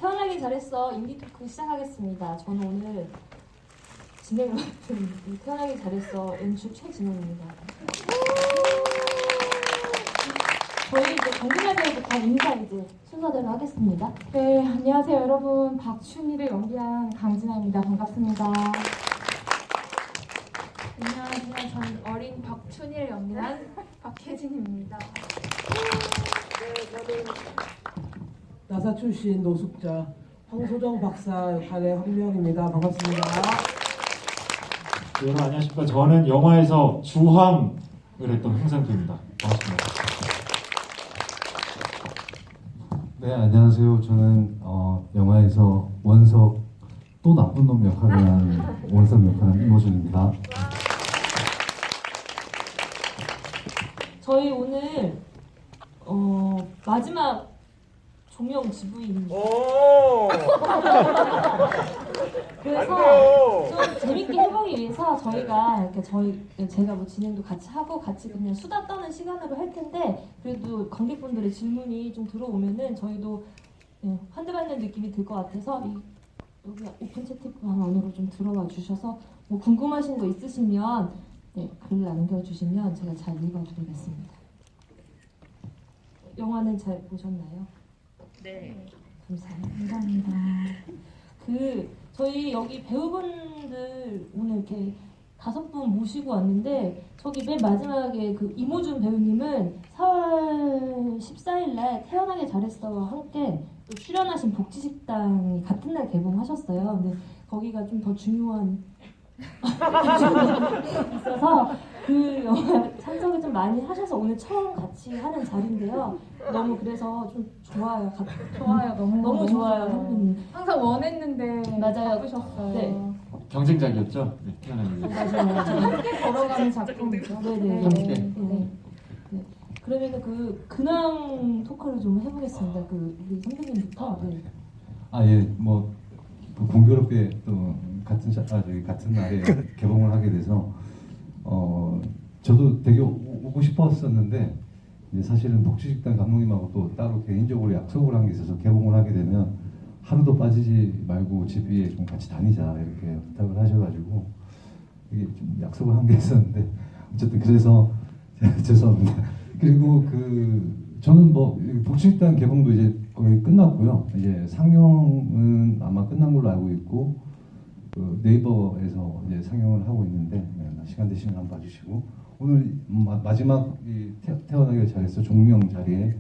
태어나길 잘했어 인디 토크 시작하겠습니다. 저는 오늘 진행을 맡은 태어나길 잘했어 연출 최진영입니다. 저희 이제 정근하게부터 인사 이제 순서대로 하겠습니다. 네, 안녕하세요 여러분. 박춘희를 연기한 강진아입니다. 반갑습니다. 안녕하세요. 저는 어린 박춘희를 연기한 박혜진입니다. 나사 출신 노숙자 황소정 박사 역할의 황명입니다. 반갑습니다. 네, 여러분 안녕하십니까. 저는 영화에서 주황을 했던 홍상규입니다. 반갑습니다. 네, 안녕하세요. 저는 영화에서 원석 또 나쁜 놈 역할을 한 원석 역할을 이모준입니다. 저희 오늘 마지막 조명 지부입니다. 그래서 좀 재밌게 해보기 위해서 저희가 이렇게 제가 뭐 진행도 같이 하고 같이 그냥 수다 떠는 시간으로 할 텐데 그래도 관객분들의 질문이 좀 들어오면은 저희도 환대받는 느낌이 들 것 같아서 여기 오픈 채팅방 안으로 좀 들어와 주셔서 뭐 궁금하신 거 있으시면 글 남겨주시면 제가 잘 읽어드리겠습니다. 영화는 잘 보셨나요? 네. 감사합니다. 저희 여기 배우분들 오늘 이렇게 5분 모시고 왔는데 저기 맨 마지막에 그 이모준 배우님은 4월 14일 날 태어나게 잘했어와 함께 또 출연하신 복지식당이 같은 날 개봉하셨어요. 근데 거기가 좀 더 중요한 있어서 그 영화 참석을 좀 많이 하셔서 오늘 처음 같이 하는 자리인데요. 너무 그래서 좀 좋아요. 좋아요. 너무 좋아요. 선배님. 항상 원했는데 맞아요. 바쁘셨어요. 네. 경쟁작이었죠? 네, 태어나는 맞아요. 함께 걸어가는 작품이죠. 네네. 함께. 네. 그러면은 그 근황 토크를 좀 해보겠습니다. 우리 선배님부터. 네. 예, 그 공교롭게 또 같은 날에 개봉을 하게 돼서 저도 되게 오고 싶었었는데 이제 사실은 복지식당 감독님하고 또 따로 개인적으로 약속을 한 게 있어서 개봉을 하게 되면 하루도 빠지지 말고 집 위에 좀 같이 다니자 이렇게 부탁을 하셔가지고 이게 좀 약속을 한 게 있었는데 어쨌든 그래서 죄송합니다. 그리고 저는 복지식당 개봉도 이제 거의 끝났고요. 이제 상영은 아마 끝난 걸로 알고 있고 네이버에서 이제 상영을 하고 있는데 시간 되시면 한번 봐주시고 오늘 마지막 이 태어나길 잘했어 종영 자리에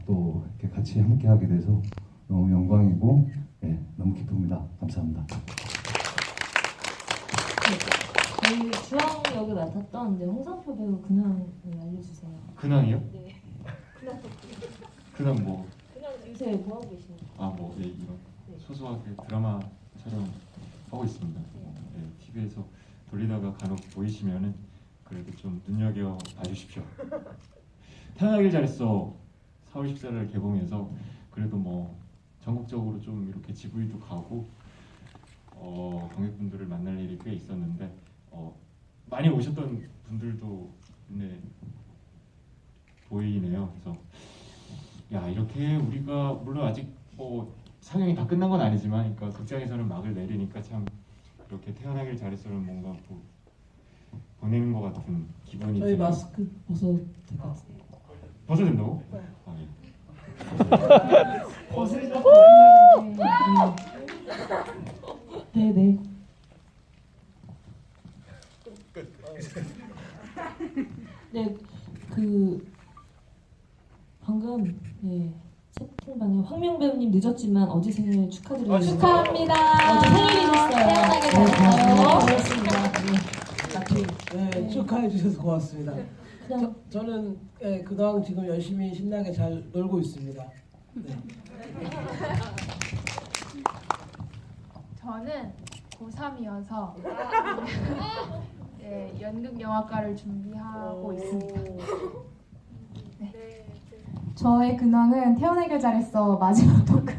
또 이렇게 같이 함께 하게 돼서 너무 영광이고 너무 기쁩니다. 감사합니다. 저희 주황 역을 맡았던 이제 홍상표 배우 근황을 알려주세요. 근황이요? 네. 근황 뭐? 근황 요새 뭐 하고 계시나요? 이런 네. 소소하게 드라마 촬영하고 있습니다. TV에서 돌리다가 간혹 보이시면은 그래도 좀 눈여겨 봐주십시오. 태어나길 잘했어 4월 14일 개봉해서 그래도 전국적으로 좀 이렇게 GV도 가고 관객분들을 만날 일이 꽤 있었는데 많이 오셨던 분들도 보이네요. 그래서 이렇게 우리가 물론 아직 상영이 다 끝난 건 아니지만 그러니까 극장에서는 막을 내리니까 참 이렇게 태어나길 잘했어는 뭔가 보내는 것 같은 기분이 저희 들어요. 마스크 벗어도 될 것 같습니다. 벗어도 된다고? 예. 벗을 것 같은데. 네네. 네, 방금 채팅방에 황명 배우님 늦었지만 어제 생일 축하드립니다. 축하합니다. 어제 생일이셨어요. 태어나게 반갑습니다. 네, 축하해 주셔서 고맙습니다. 그냥 저는 그동안 지금 열심히 신나게 잘 놀고 있습니다. 네. 저는 고3이어서 연극 영화과를 준비하고 있습니다. 저의 근황은 태어나길 잘했어 마지막 토크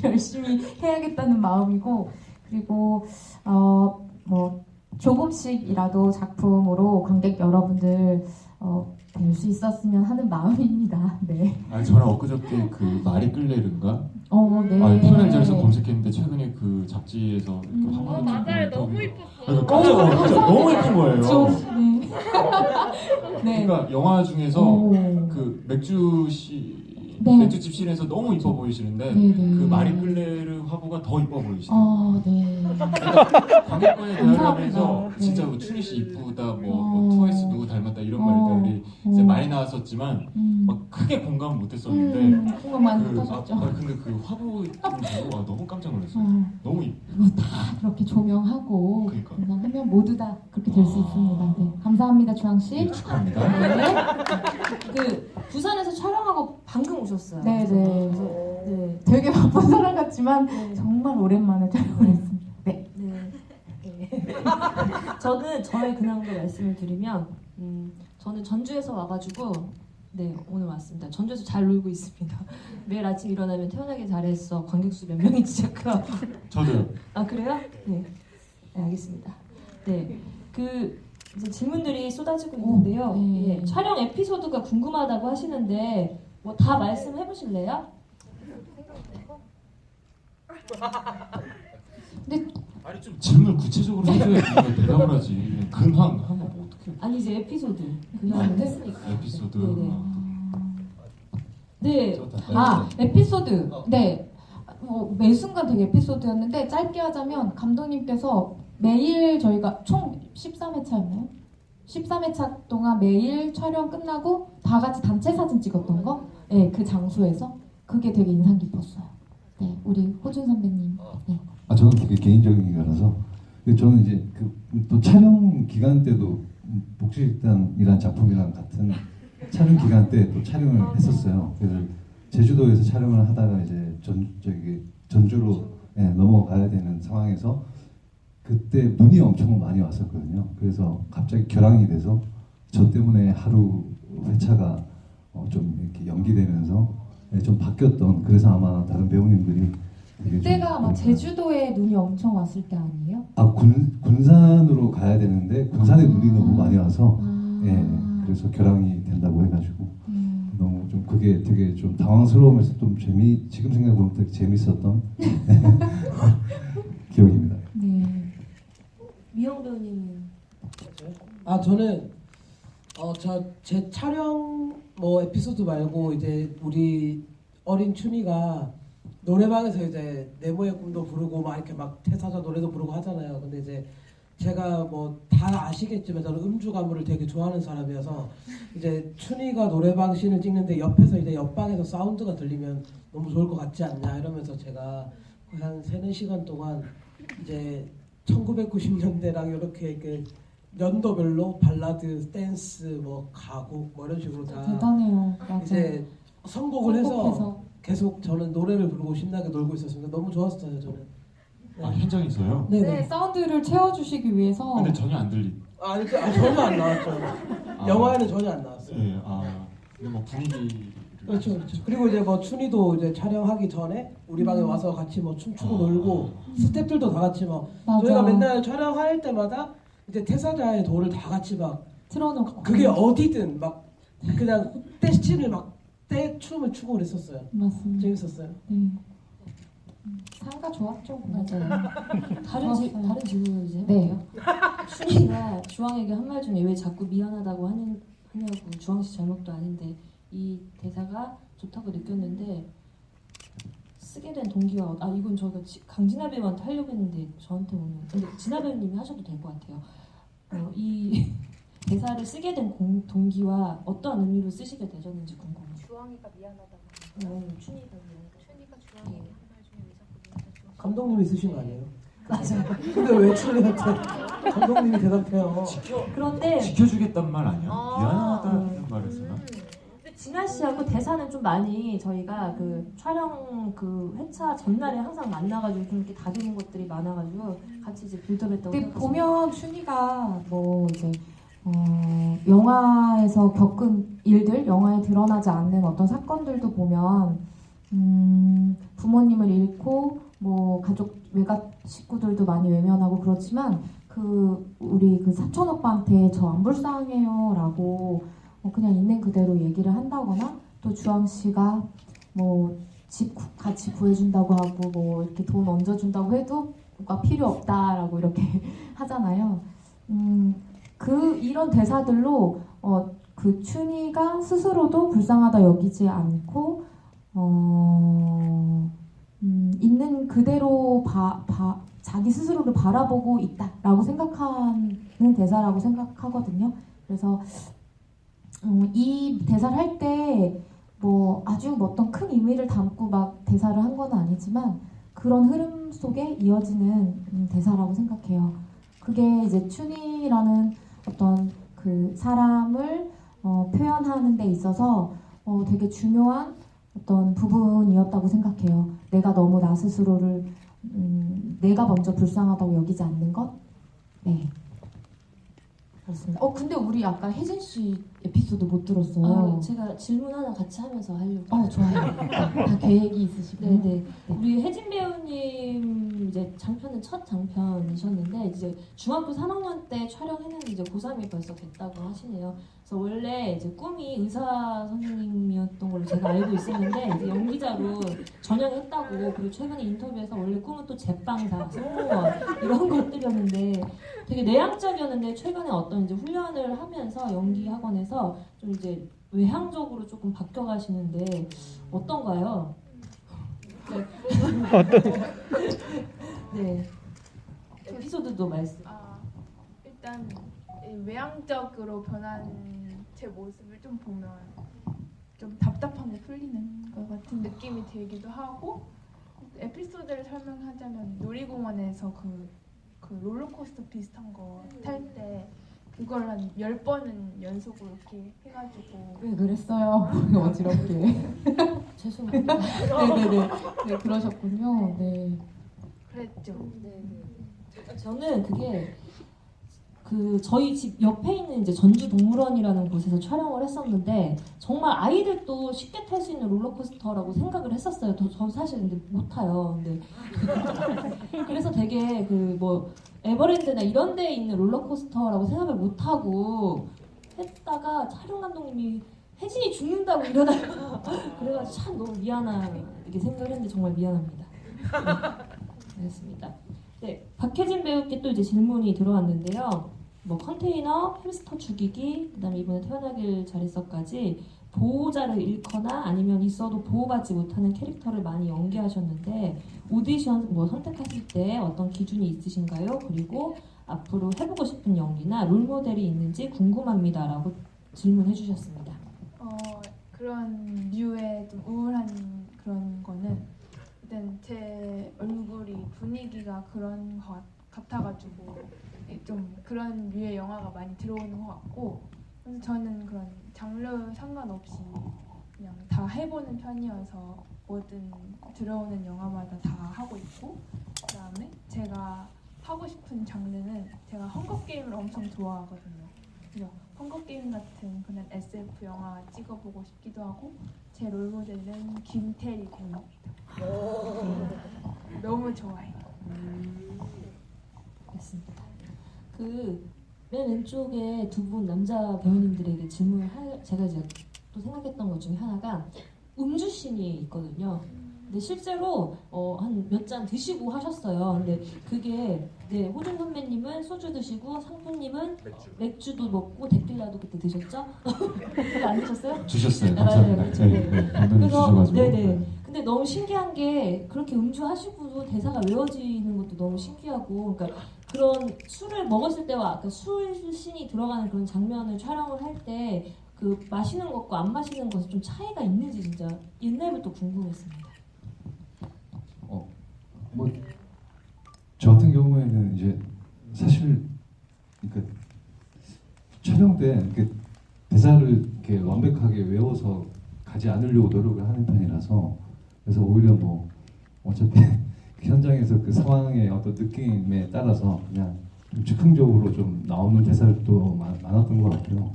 열심히 해야겠다는 마음이고 그리고 조금씩이라도 작품으로 관객 여러분들 될 수 있었으면 하는 마음입니다. 네. 아니 저는 엊그저께 그 마리 끌레르인가? 네. 아니 태어나기 잘해서 검색했는데 최근에 그 잡지에서 이렇게 화보를 맞아요. 찍고 너무 그러니까 깜짝 놀랐어요. 진짜 너무 예쁜 거예요. 네. 네. 그러니까 영화 중에서 오. 그 네. 맥주집 씬에서 너무 이뻐 보이시는데 네, 네. 그 마리 끌레르 화보가 더 이뻐 보이시더라고요. 네. 관객과의 대화를 하면서 감사합니다. 진짜 네. 뭐 추리 씨 이쁘다, 뭐 트와이스 누구 닮았다 이런 말들이 어. 이제 많이 나왔었지만 막 크게 공감 못했었는데 공감 많이 그, 못하셨죠. 근데 그 화보 좀 보고 와, 너무 깜짝 놀랐어요. 너무 이뻐. 이거 다 그렇게 조명하고 그러니까. 하면 모두 다 그렇게 될 수 있습니다. 네. 감사합니다, 주황 씨. 네, 축하합니다. 네. 그 부산에서 촬영하고 방금 오셨어요. 네, 그래서 네. 네. 되게 바쁜 사람 같지만 네. 정말 오랜만에 촬영을 했습니다. 네. 네. 저는 저의 근황도 말씀을 드리면 저는 전주에서 와가지고 네 오늘 왔습니다. 전주에서 잘 놀고 있습니다. 매일 아침 일어나면 태어나게 잘했어 관객수 몇 명인지 체크하고 저도요. 아 그래요? 네, 네 알겠습니다. 네그 이제 질문들이 쏟아지고 있는데요. 네. 예, 촬영 에피소드가 궁금하다고 하시는데 뭐 다 말씀해 보실래요? 아니 좀 질문을 구체적으로 해줘야 대답을 하지. 근황 하면 뭐 어떻게? 아니 이제 에피소드 그냥 했으니까. 에피소드. 네네. 네. 에피소드. 네. 매 순간 되게 에피소드였는데 짧게 하자면 감독님께서 매일 저희가 총 13회차였나요? 13회차 동안 매일 촬영 끝나고 다 같이 단체 사진 찍었던 거? 네, 그 장소에서 그게 되게 인상 깊었어요. 네, 우리 호준 선배님. 네. 저는 되게 개인적인 거라서 저는 이제 또 촬영 기간 때도 복지식당이라는 작품이랑 같은 촬영 기간 때 또 촬영을 했었어요. 그래서 제주도에서 촬영을 하다가 이제 전주로 넘어가야 되는 상황에서 그때 눈이 엄청 많이 왔었거든요. 그래서 갑자기 결항이 돼서 저 때문에 하루 회차가 좀 이렇게 연기되면서 좀 바뀌었던. 그래서 아마 다른 배우님들이 그때가 아마 제주도에 눈이 엄청 왔을 때 아니에요? 군산으로 가야 되는데 군산에 눈이 너무 많이 와서 아. 그래서 결항이 된다고 해가지고 너무 좀 그게 되게 좀 당황스러우면서 좀 지금 생각해보면 되게 재밌었던 기억입니다. 네. 미영 배우님은 저는 제 촬영 뭐 에피소드 말고 이제 우리 어린 춘이가 노래방에서 이제 네모의 꿈도 부르고 막 이렇게 막 태사자 노래도 부르고 하잖아요. 근데 이제 제가 뭐 다 아시겠지만 저는 음주 가무를 되게 좋아하는 사람이어서 이제 춘이가 노래방 씬을 찍는데 옆에서 이제 옆방에서 사운드가 들리면 너무 좋을 것 같지 않냐 이러면서 제가 한 3-4시간 동안 이제 1990년대랑 이렇게 그 연도별로 발라드, 댄스, 뭐 가곡 뭐 이런 식으로 다 대단해요. 맞아요. 이제 선곡을 해서 선곡해서. 계속 저는 노래를 부르고 신나게 놀고 있었습니다. 너무 좋았어요 저는. 네. 현장에서요? 네, 네네. 사운드를 채워주시기 위해서 근데 전혀 안 들리. 전혀 안 나왔죠. 영화에는 전혀 안 나왔어요. 네, 근데 뭐 분위기. 그렇죠. 그리고 이제 뭐 춘이도 이제 촬영하기 전에 우리 방에 와서 같이 뭐 춤추고 놀고 스태프들도 다 같이 막 맞아. 저희가 맨날 촬영할 때마다 이제 태사자의 도를 다 같이 막 틀어놓고 그게 어디든 막 그냥 떼신을 막 떼춤을 추고 그랬었어요. 맞습니다. 재밌었어요. 네. 상가 좋았죠. 맞아요. 다른 좋았어요. 다른 질문을 이제 네. 해볼게요. 춘이가 주황에게 한 말 중에 왜 자꾸 미안하다고 하냐고 주황 씨 잘못도 아닌데 이 대사가 좋다고 느꼈는데 쓰게 된 동기가 이건 저희가 강진아 배우한테 하려고 했는데 저한테 오늘 근데 진아 배우님이 하셔도 될 것 같아요. 이 대사를 쓰게 된 동기와 어떠한 의미로 쓰시게 되셨는지 궁금해요. 주황이가 미안하다고. 춘이가 미안하다. 춘이가 주황이에게 한 말 중에 왜 자꾸 미안하다고. 감독님이 쓰신 거 아니에요? 맞아요. 근데 왜 춘이한테 감독님이 대답해요? 그런데 지켜주겠단 말 아니야? 미안하다는 말을 쓰나? 근데 진아 씨하고 대사는 좀 많이 저희가 그 촬영 그 회차 전날에 항상 만나가지고 좀 이렇게 다루는 것들이 많아가지고 같이 이제 빌드업했다고 근데 생각하시면 보면 춘희가 뭐 이제 영화에서 겪은 일들, 영화에 드러나지 않는 어떤 사건들도 보면 부모님을 잃고 뭐 가족 외갓 식구들도 많이 외면하고 그렇지만 우리 사촌 오빠한테 저 안 불쌍해요라고 그냥 있는 그대로 얘기를 한다거나 또 주황 씨가 뭐 집 같이 구해준다고 하고 뭐 이렇게 돈 얹어준다고 해도 뭐가 필요 없다라고 이렇게 하잖아요. 이런 대사들로 그 춘희가 스스로도 불쌍하다 여기지 않고 있는 그대로 자기 스스로를 바라보고 있다라고 생각하는 대사라고 생각하거든요. 그래서 이 대사를 할 때 뭐 아주 어떤 큰 의미를 담고 막 대사를 한 건 아니지만 그런 흐름 속에 이어지는 대사라고 생각해요. 그게 이제 춘희라는 어떤 그 사람을 표현하는 데 있어서 되게 중요한 어떤 부분이었다고 생각해요. 내가 너무 나 스스로를 내가 먼저 불쌍하다고 여기지 않는 것? 네. 그렇습니다. 근데 우리 아까 혜진 씨 에피소드 못 들었어요. 제가 질문 하나 같이 하면서 하려고. 좋아요. 다 계획이 있으시군요. 네네. 우리 혜진 배우님 이제 장편은 첫 장편이셨는데 이제 중학교 3학년 때 촬영했는데 이제 고3이 벌써 됐다고 하시네요. 그래서 원래 이제 꿈이 의사 선생님이었던 걸로 제가 알고 있었는데 이제 연기자로 전향했다고, 그리고 최근에 인터뷰에서 원래 꿈은 또 제빵사, 승무원 이런 것들이었는데 되게 내향적이었는데 최근에 어떤 이제 훈련을 하면서 연기 학원에서 좀 이제 외향적으로 조금 바뀌어가시는데 어떤가요? 네. 에피소드도 말씀. 일단 외향적으로 변한 제 모습을 좀 보면 좀 답답한 게 풀리는 것 같은 느낌이 들기도 하고, 에피소드를 설명하자면 놀이공원에서 그 롤러코스터 비슷한 거 탈 때 그걸 한 10번은 연속으로 이렇게 해가지고. 왜 그랬어요? 어지럽게. 죄송합니다. 네네네. 네, 그러셨군요. 네. 그랬죠. 저는 그게 저희 집 옆에 있는 이제 전주 동물원이라는 곳에서 촬영을 했었는데 정말 아이들도 쉽게 탈 수 있는 롤러코스터라고 생각을 했었어요. 저 사실 근데 못 타요. 근데 그래서 되게 뭐 에버랜드나 이런 데에 있는 롤러코스터라고 생각을 못 하고 했다가 촬영 감독님이 혜진이 죽는다고 이러다가 그래가지고 참 너무 미안하게 생각을 했는데 정말 미안합니다. 네, 알겠습니다. 네, 박혜진 배우께 또 이제 질문이 들어왔는데요. 뭐 컨테이너, 햄스터 죽이기, 그다음에 이번에 태어나길 잘했어까지 보호자를 잃거나 아니면 있어도 보호받지 못하는 캐릭터를 많이 연기하셨는데 오디션 뭐 선택하실 때 어떤 기준이 있으신가요? 그리고 앞으로 해보고 싶은 연기나 롤모델이 있는지 궁금합니다라고 질문해 주셨습니다. 그런 류의 좀 우울한 그런 거는 일단 제 얼굴이 분위기가 그런 것 같아가지고 좀 그런 류의 영화가 많이 들어오는 것 같고, 그래서 저는 그런 장르 상관없이 그냥 다 해보는 편이어서 뭐든 들어오는 영화마다 다 하고 있고, 그다음에 제가 하고 싶은 장르는 제가 헝거게임을 엄청 좋아하거든요. 그래서 헝거게임 같은 그런 SF 영화 찍어보고 싶기도 하고, 제 롤모델은 김태리 배우입니다. 너무 좋아해요. 알겠습니다. 맨 왼쪽에 두 분 남자 배우님들에게 질문을 제가 이제 또 생각했던 것 중에 하나가 음주씬이 있거든요. 근데 실제로 한 몇 잔 드시고 하셨어요. 근데 그게 호중 선배님은 소주 드시고 상표님은 맥주도 먹고 데킬라도 그때 드셨죠? 그거 안 드셨어요? 주셨어요. 네, 감사합니다. 그렇죠. 감독님 주셔가지고. 네네. 근데 너무 신기한 게 그렇게 음주하시고도 대사가 외워지는 것도 너무 신기하고, 그러니까 그런 술을 먹었을 때와 아까 술신이 들어가는 그런 장면을 촬영을 할 때 그 마시는 것과 안 마시는 것에 좀 차이가 있는지 진짜 옛날부터 궁금했습니다. 뭐 저 같은 경우에는 이제 사실 그러니까 촬영 때 이렇게 대사를 이렇게 완벽하게 외워서 가지 않으려고 노력을 하는 편이라서, 그래서 오히려 뭐 어차피 현장에서 그 상황의 어떤 느낌에 따라서 그냥 좀 즉흥적으로 좀 나오는 대사들도 많았던 것 같아요.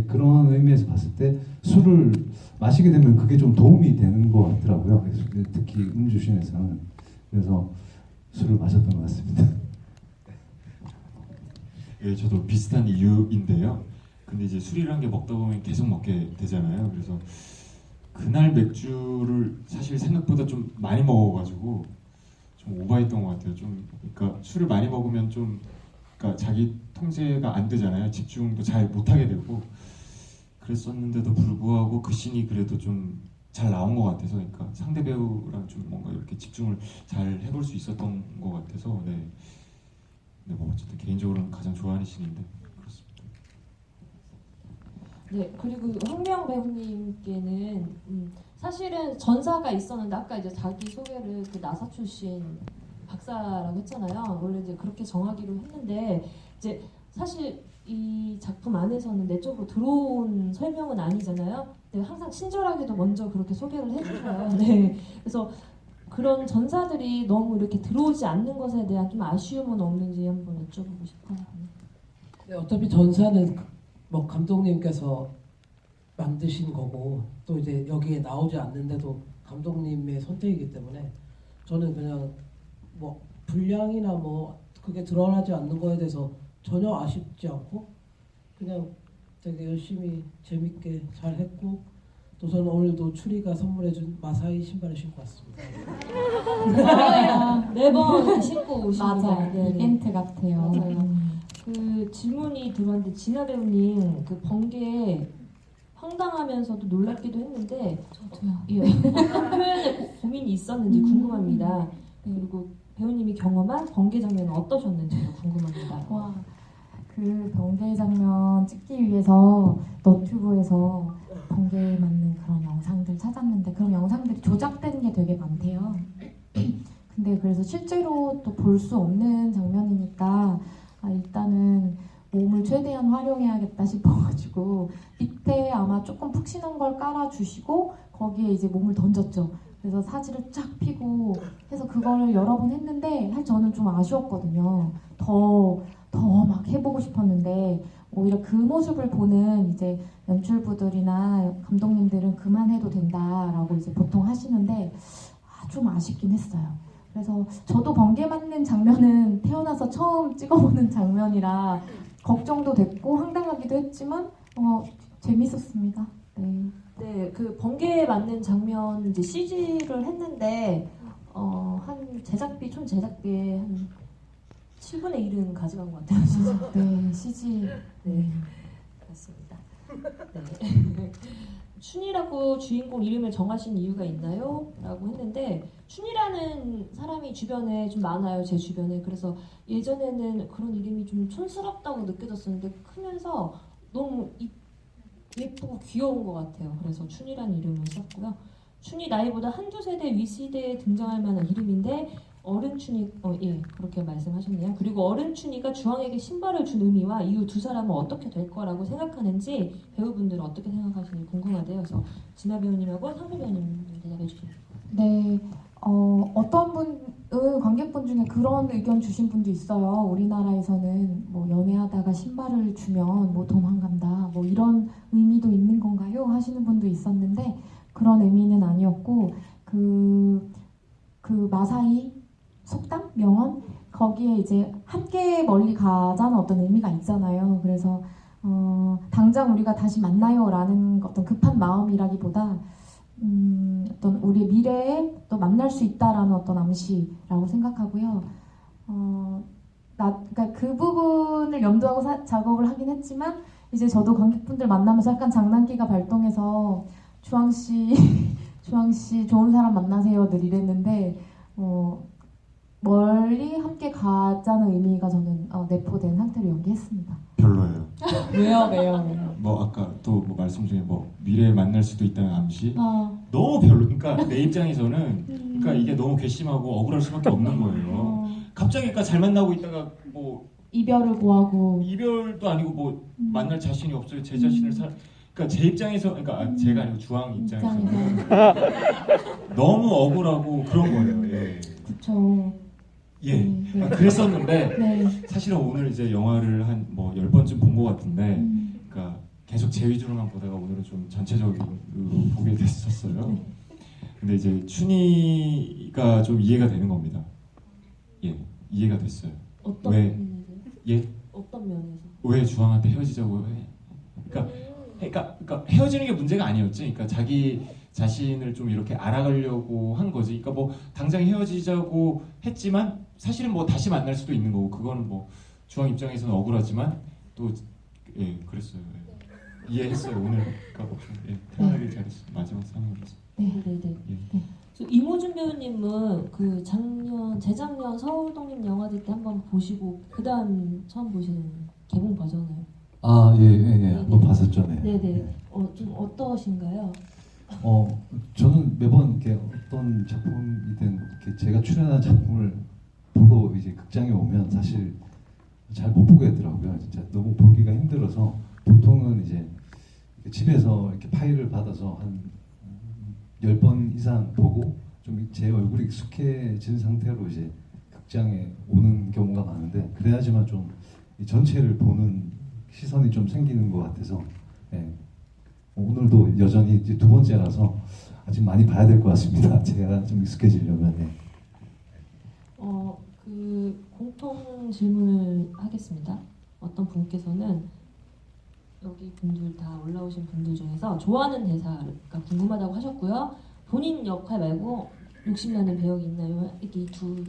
그런 의미에서 봤을 때 술을 마시게 되면 그게 좀 도움이 되는 것 같더라고요. 그래서 특히 음주씬에서는. 그래서 술을 마셨던 것 같습니다. 예, 저도 비슷한 이유인데요. 근데 이제 술이란 게 먹다 보면 계속 먹게 되잖아요. 그래서 그날 맥주를 사실 생각보다 좀 많이 먹어가지고 좀 오버했던 것 같아요. 좀 그러니까 술을 많이 먹으면 좀 그러니까 자기 통제가 안 되잖아요. 집중도 잘 못하게 되고 그랬었는데도 불구하고 그 씬이 그래도 좀 잘 나온 것 같아서 그러니까 상대 배우랑 좀 뭔가 이렇게 집중을 잘 해볼 수 있었던 것 같아서 네. 네, 뭐 어쨌든 개인적으로는 가장 좋아하는 씬인데 그렇습니다. 네, 그리고 황명 배우님께는 사실은 전사가 있었는데 아까 이제 자기 소개를 그 나사 출신 박사라고 했잖아요. 원래 이제 그렇게 정하기로 했는데 이제 사실 이 작품 안에서는 내적으로 들어온 설명은 아니잖아요. 근데 항상 친절하게도 먼저 그렇게 소개를 해주셔요. 네, 그래서 그런 전사들이 너무 이렇게 들어오지 않는 것에 대한 좀 아쉬움은 없는지 한번 여쭤보고 싶어요. 네, 어차피 전사는 뭐 감독님께서 만드신 거고 또 이제 여기에 나오지 않는데도 감독님의 선택이기 때문에 저는 그냥 뭐 분량이나 뭐 그게 드러나지 않는 거에 대해서 전혀 아쉽지 않고 그냥 되게 열심히 재밌게 잘 했고 또 저는 오늘도 추리가 선물해준 마사이 신발을 신고 왔습니다. 매번 이렇게 신고 오십니다. 맞아요. 네, 네. 이벤트 같아요. 맞아요. 그 질문이 들어왔는데 진아 배우님 그 번개 황당하면서도 놀랍기도 했는데 저도요. 예, 어떤 표현에 고민이 있었는지 궁금합니다. 그리고 배우님이 경험한 번개 장면은 어떠셨는지도 궁금합니다. 와, 그 번개 장면 찍기 위해서 너튜브에서 번개에 맞는 그런 영상들 찾았는데 그런 영상들이 조작된 게 되게 많대요. 근데 그래서 실제로 또 볼 수 없는 장면이니까 일단은 몸을 최대한 활용해야겠다 싶어가지고 밑에 아마 조금 푹신한 걸 깔아주시고 거기에 이제 몸을 던졌죠. 그래서 사지를 쫙 피고 해서 그거를 여러 번 했는데 사실 저는 좀 아쉬웠거든요. 더 막 해보고 싶었는데 오히려 그 모습을 보는 이제 연출부들이나 감독님들은 그만해도 된다라고 이제 보통 하시는데 좀 아쉽긴 했어요. 그래서 저도 번개 맞는 장면은 태어나서 처음 찍어보는 장면이라 걱정도 됐고 황당하기도 했지만 재밌었습니다. 네. 네, 그 번개에 맞는 장면 이제 CG를 했는데 한 제작비 총 제작비의 한 7분의 1은 가져간 것 같아요. 진짜. 네, CG. 네, 그렇습니다. 네. 춘이라고 주인공 이름을 정하신 이유가 있나요? 라고 했는데 춘이라는 사람이 주변에 좀 많아요. 제 주변에. 그래서 예전에는 그런 이름이 좀 촌스럽다고 느껴졌었는데 크면서 너무 예쁘고 귀여운 것 같아요. 그래서 춘이라는 이름을 썼고요. 춘이 나이보다 한두 세대 위 시대에 등장할 만한 이름인데 어른 춘이 예 그렇게 말씀하셨네요. 그리고 어른 춘이가 주황에게 신발을 준 의미와 이후 두 사람은 어떻게 될 거라고 생각하는지 배우분들은 어떻게 생각하시는지 궁금하대요. 그래서 진아 배우님하고 상수 배우님 대답해 주세요. 네, 어떤 분은 관객분 중에 그런 의견 주신 분도 있어요. 우리나라에서는 뭐 연애하다가 신발을 주면 뭐 도망간다, 뭐 이런 의미도 있는 건가요? 하시는 분도 있었는데 그런 의미는 아니었고 그 마사이 속담 명언 거기에 이제 함께 멀리 가자는 어떤 의미가 있잖아요. 그래서 당장 우리가 다시 만나요라는 어떤 급한 마음이라기보다 어떤 우리의 미래에 또 만날 수 있다라는 어떤 암시라고 생각하고요. 그러니까 그 부분을 염두하고 작업을 하긴 했지만 이제 저도 관객분들 만나면서 약간 장난기가 발동해서 주황 씨 좋은 사람 만나세요 늘 이랬는데 멀리 함께 가자는 의미가 저는 내포된 상태로 연기했습니다. 별로예요. 왜요? 뭐 아까 또 뭐 말씀 중에 뭐 미래에 만날 수도 있다는 암시 너무 별로. 그러니까 내 입장에서는 그러니까 이게 너무 괘씸하고 억울할 수밖에 없는 거예요. 갑자기 그러니까 잘 만나고 있다가 뭐 이별을 고하고 이별도 아니고 뭐 만날 자신이 없어요. 제 자신을 그러니까 제 입장에서 그러니까 제가 아니고 주황 입장에서는 너무 억울하고 그런 거예요. 예. 그쵸. 예. 네. 그랬었는데 네. 사실은 오늘 이제 영화를 한 뭐 10번쯤 본 것 같은데 그러니까 계속 제 위주로만 보다가 오늘은 좀 전체적으로 보게 됐었어요. 근데 이제 춘희가 좀 이해가 되는 겁니다. 예, 이해가 됐어요. 어떤 왜? 면에서? 예? 어떤 면에서? 왜 주황한테 헤어지자고 해? 그러니까 헤어지는 게 문제가 아니었지. 그러니까 자기 자신을 좀 이렇게 알아가려고 한 거지. 그러니까 뭐 당장 헤어지자고 했지만 사실은 뭐 다시 만날 수도 있는 거고 그거는 뭐 주황 입장에서는 억울하지만 또 예 그랬어요. 예. 이해했어요 오늘. 그러니까 태어나길 잘했어. 마지막 상황이었어. 네네네. 예. 이모준 배우님은 그 재작년 서울독립 영화제 때 한번 보시고 그 다음 처음 보시는 개봉 버전을. 아, 예. 한번 봤었죠. 네. 네네. 좀 어떠신가요? 저는 매번 이렇게 어떤 작품이든 이렇게 제가 출연한 작품을 보러 이제 극장에 오면 사실 잘 못 보겠더라고요. 진짜 너무 보기가 힘들어서 보통은 이제 집에서 이렇게 파일을 받아서 한 10번 이상 보고 좀 제 얼굴이 익숙해진 상태로 이제 극장에 오는 경우가 많은데 그래야지만 좀 이 전체를 보는 시선이 좀 생기는 것 같아서 예. 오늘도 여전히 이제 두 번째라서 아직 많이 봐야 될 것 같습니다. 제가 좀 익숙해지려면. 예. 그 공통 질문을 하겠습니다. 어떤 분께서는 여기 분들 다 올라오신 분들 중에서 좋아하는 대사가 궁금하다고 하셨고요. 본인 역할 말고 욕심나는 배역이 있나요? 이렇게 두